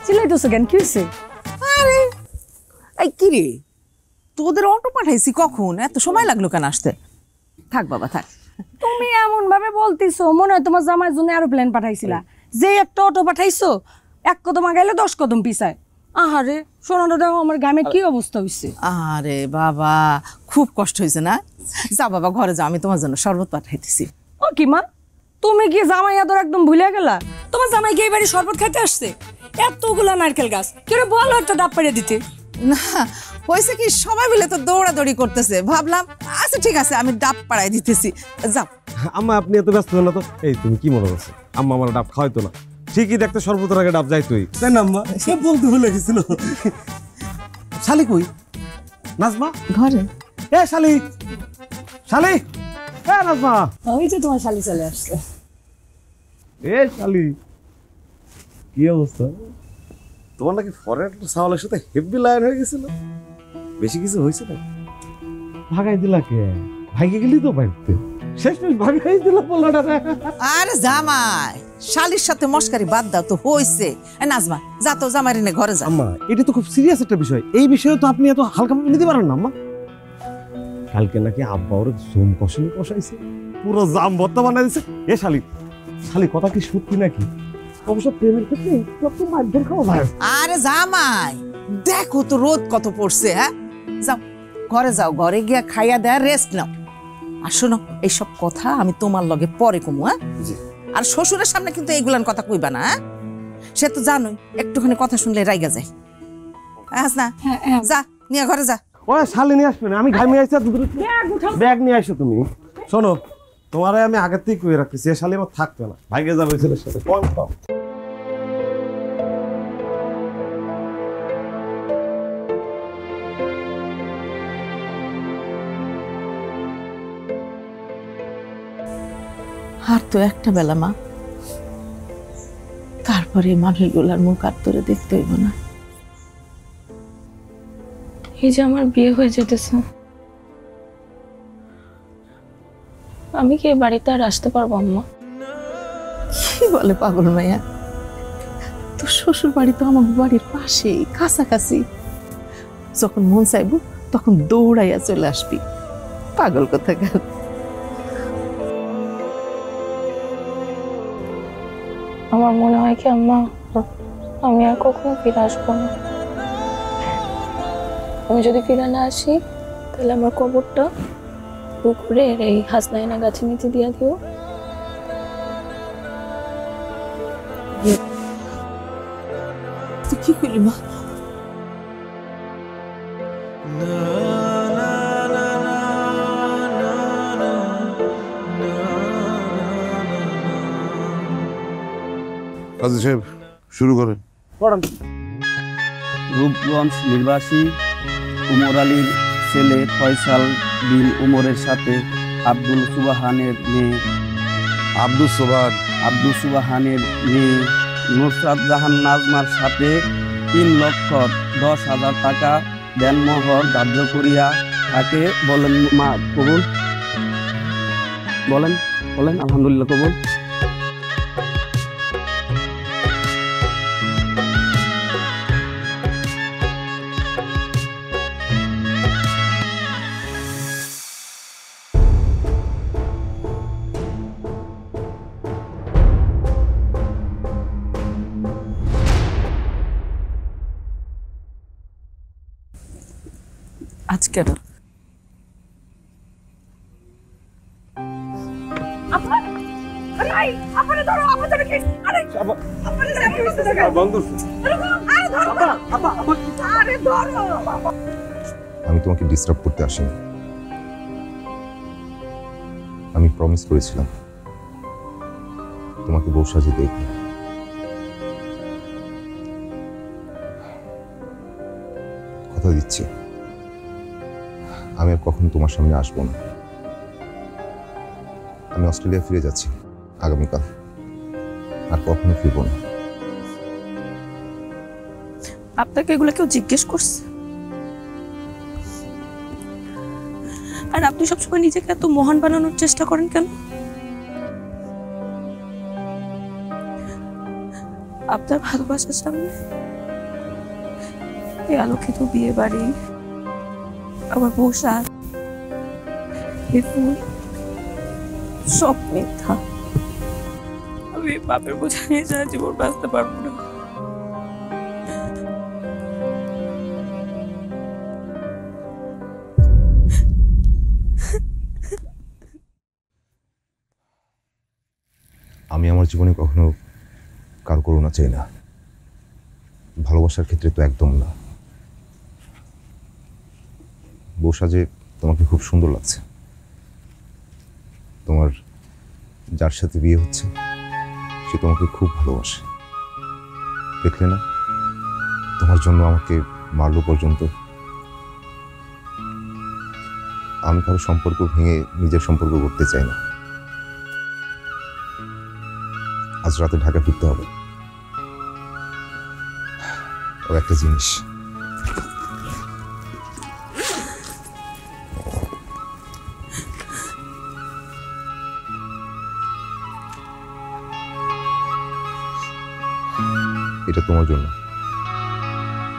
চিল্লাইতেছো কেন? কি হয়েছে? আরে এই কি রে, তোদের অটো পাঠাইছি কখন? এত সময় লাগলো কেন আসতে? থাক বাবা থাক। তুমি এমন ভাবে বলতিছো মনে হয় তোমার জামাইয়ের জন্য এরোপ্লেন পাঠাইছিলা। যে একটা অটো পাঠাইছো, এক কদম আগাইলে 10 কদম পিছায়। আহারে সোনাটা দেখো আমার গামে কি অবস্থা হইছে। আরে বাবা খুব কষ্ট হয়েছে না? যা বাবা ঘরে যাও, আমি তোমার জন্য শরবত পাঠাইতেছি। ও কি মা, তুমি কি জামাই আদর একদম ভুলে গেলা? তোমার জামাই গিয়ে বাড়ি শরবত খাইতে আসছে? এতগুলা নারকেল গাছ, কেউ বলো একটা ডাব পেড়ে দিতে। না হয়েছে কি, সবাই মিলে তো দৌড়াদৌড়ি করতেছে, ভাবলাম আচ্ছা ঠিক আছে আমি ডাব পাড়াই দিতেছি, যাও। আম্মা আপনি এত ব্যস্ত হন না তো। এই তুমি কি মনে করছো আম্মা আমার ডাব খাওয়াইতো না? ঠিকই দেখতে সর্বতর আগে ডাব যাইতোই, তাই না আম্মা? সব বলতে ভুলে গেছিল। শালি কই? নাজমা ঘরে। এ শালি, শালি, এ নাজমা। ওই যে তোমার শালি চলে আসছে। এ শালি, কি অবস্থা? তোমার নাকি ফরেন সাওয়ালের সাথে হেভি লাইন হয়ে গেছিল, বেশি কিছু হয়েছে না? ভাগাই দিলা কে? ভাগে গেলি তো বাড়িতে, শেষমেশ ভাগাই দিলা পোলাটা। আরে জামাই শালির সাথে মস্কারি বাদ দাও তো, হইছে। নাজমা যা তো জামাই রে ঘরে যা। আম্মা এটা তো খুব সিরিয়াস একটা বিষয়, এই বিষয়ে তো আপনি এত হালকা নিতে পারেন না আম্মা। কালকে নাকি আব্বা ওর জম কষানি কষাইছে, পুরো জাম ভর্তা বানাই দিছে। এ শালি, শালি কথা কি সত্যি নাকি? অবশ্য প্রেমের ক্ষেত্রে সব তো মারধর খাওয়া ভাই। আরে জামাই দেখো তো রোদ কত পড়ছে। হ্যাঁ যাও ঘরে যাও, ঘরে গিয়া খাইয়া দেয়া রেস্ট নাও। আর শোনো এইসব কথা আমি তোমার লগে পরে কমু। হ্যাঁ আর শ্বশুরের সামনে কিন্তু এইগুলান কথা কইবা না। হ্যাঁ সে তো জানোই একটুখানি কথা শুনলে রাইগা যায়। না যা নিয়ে ঘরে যা। ও শালি নিয়ে আসবে না, আমি ঘামিয়ে আসছি। ব্যাগ নিয়ে আসো তুমি। শোনো তোমারে আমি আগের থেকে কই রাখতেছি, এ শালি আমার থাকবে না, ভাইগে যাবে ছেলের সাথে। আর তো একটা বেলা মা, তারপরে মানুষগুলার মুখ আর তোরে দেখতে হইব না। এই যে আমার বিয়ে হয়ে যেতেছে, আমি কি এই বাড়িতে আর আসতে পারবো আম্মা? কি বলে পাগল মাইয়া, তোর শ্বশুর বাড়ি তো আমার বাড়ির পাশেই, কাছাকাছি। যখন মন চাইবো তখন দৌড়াইয়া চলে আসবি। পাগল কোথাকার। আমার মনে হয় কি আম্মা, আমি আর কখনো ফিরে আসবো না। আমি যদি ফিরে না আসি তাহলে আমার কবরটা পুকুরের এই হাসনাইনা গাছের নিচে দিয়া দিও। তুই কি করলি মা? কাজী সাহেব শুরু করেন। রূপগঞ্জ নির্বাসী উমর আলীর ছেলে ফয়সাল বিন উমরের সাথে আব্দুল সুবাহানের মেয়ে আব্দুল সুবাহানের মেয়ে নুসরাত জাহান নাজমার সাথে 3,10,000 টাকা দেনমোহর ধার্য করিয়া তাকে বলেন মা কবুল বলেন বলেন আলহামদুলিল্লাহ কবুল। আজকে না আমি তোমাকে ডিস্টার্ব করতে আসিনি। আমি প্রমিস করেছিলাম তোমাকে বউ সাজে দেখব। কথা দিচ্ছি আমি আর কখনো তোমার সামনে আসবো না। আমি অস্ট্রেলিয়া ফিরে যাচ্ছি আগামীকাল, আর কখনো ফিরবো না। আপনাকে এগুলো কেউ জিজ্ঞেস করছে? আর আপনি সবসময় নিজেকে এত মহান বানানোর চেষ্টা করেন কেন? আপনার ভালোবাসার সামনে এই আলোকিত বিয়ে বাড়ি, আমার পোশাক, এই ফুল সব মিথ্যা। আমি বাপের বোঝা নিয়ে সারা জীবন বাঁচতে পারবো না। আমি আমার জীবনে কখনো কারো করুণা চাই না, ভালোবাসার ক্ষেত্রে তো একদম না। বউ সাজে তোমাকে খুব সুন্দর লাগছে। তোমার যার সাথে বিয়ে হচ্ছে সে তোমাকে খুব ভালোবাসে। দেখলে না তোমার জন্য আমাকে মারলো পর্যন্ত। আমি কারো সম্পর্ক ভেঙে নিজের সম্পর্ক করতে চাই না। আজ রাতে ঢাকা ফিরতে হবে। ও একটা জিনিস, এটা তোমার জন্য,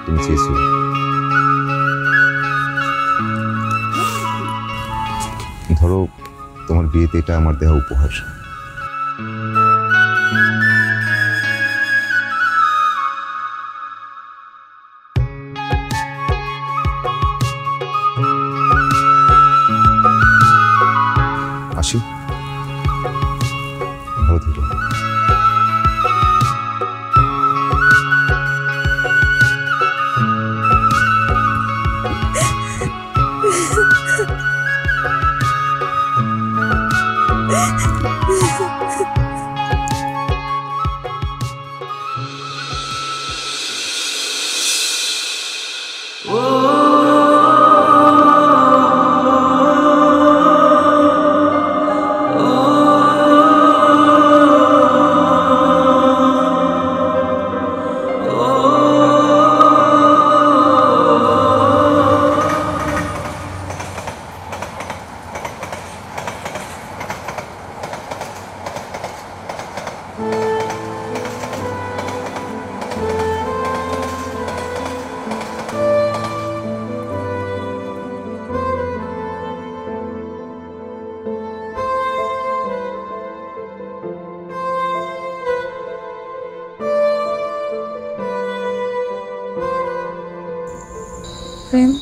তুমি চেয়েছিলে। ধরো তোমার বিয়েতে এটা আমার দেওয়া উপহার। আসি, ভালো থেকো। প্রেম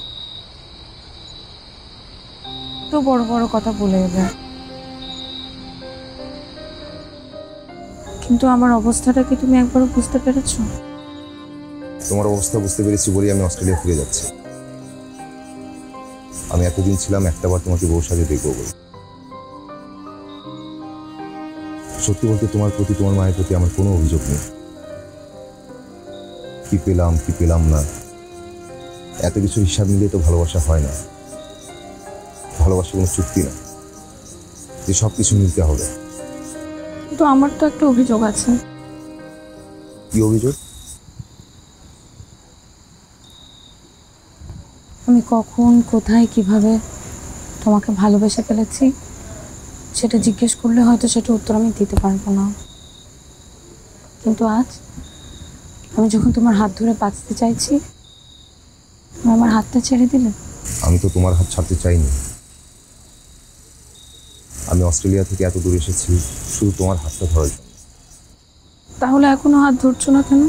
তো বড় বড় কথা বলে যায়, কিন্তু আমার অবস্থাটা কি তুমি একবারও বুঝতে পেরেছো? তোমার অবস্থা বুঝতে পেরেছি বলেই আমি অস্ট্রেলিয়া ফিরে যাচ্ছি। আমি এতদিন ছিলাম একটাবার তোমাকে বউ সাজে দেখবো বলে। সত্যি বলতে তোমার প্রতি, তোমার মায়ের প্রতি আমার কোনো অভিযোগ নেই। কি পেলাম কি পেলাম না এত কিছু হিসাব মিলিয়ে তো ভালোবাসা হয় না। ভালোবাসা কোনো চুক্তি না যে সব কিছু মিলতে হবে। কিন্তু আমার তো একটা অভিযোগ আছে। কি অভিযোগ? আমি কখন, কোথায়, কিভাবে তোমাকে ভালোবেসে ফেলেছি সেটা জিজ্ঞেস করলে হয়তো সেটা উত্তর আমি দিতে পারবো না। কিন্তু আজ আমি যখন তোমার হাত ধরে বাঁচতে চাইছি, তুমি আমার হাতটা ছেড়ে দিলে। আমি তো তোমার হাত ছাড়তে চাইনি। আমি অস্ট্রেলিয়া থেকে এত দূর এসেছি শুধু তোমার হাতটা ধরার জন্য। তাহলে এখনো হাত ধরছো না কেন?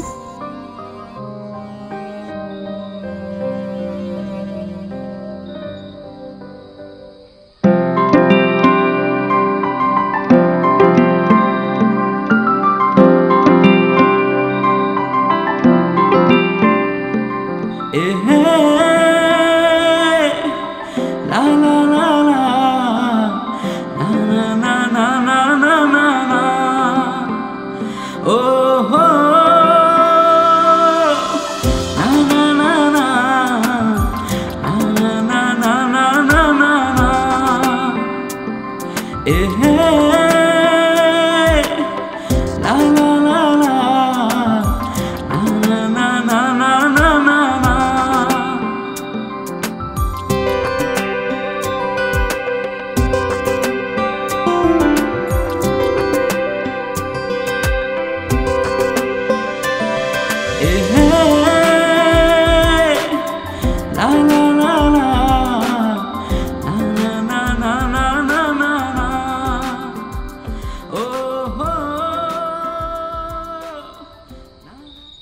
Oh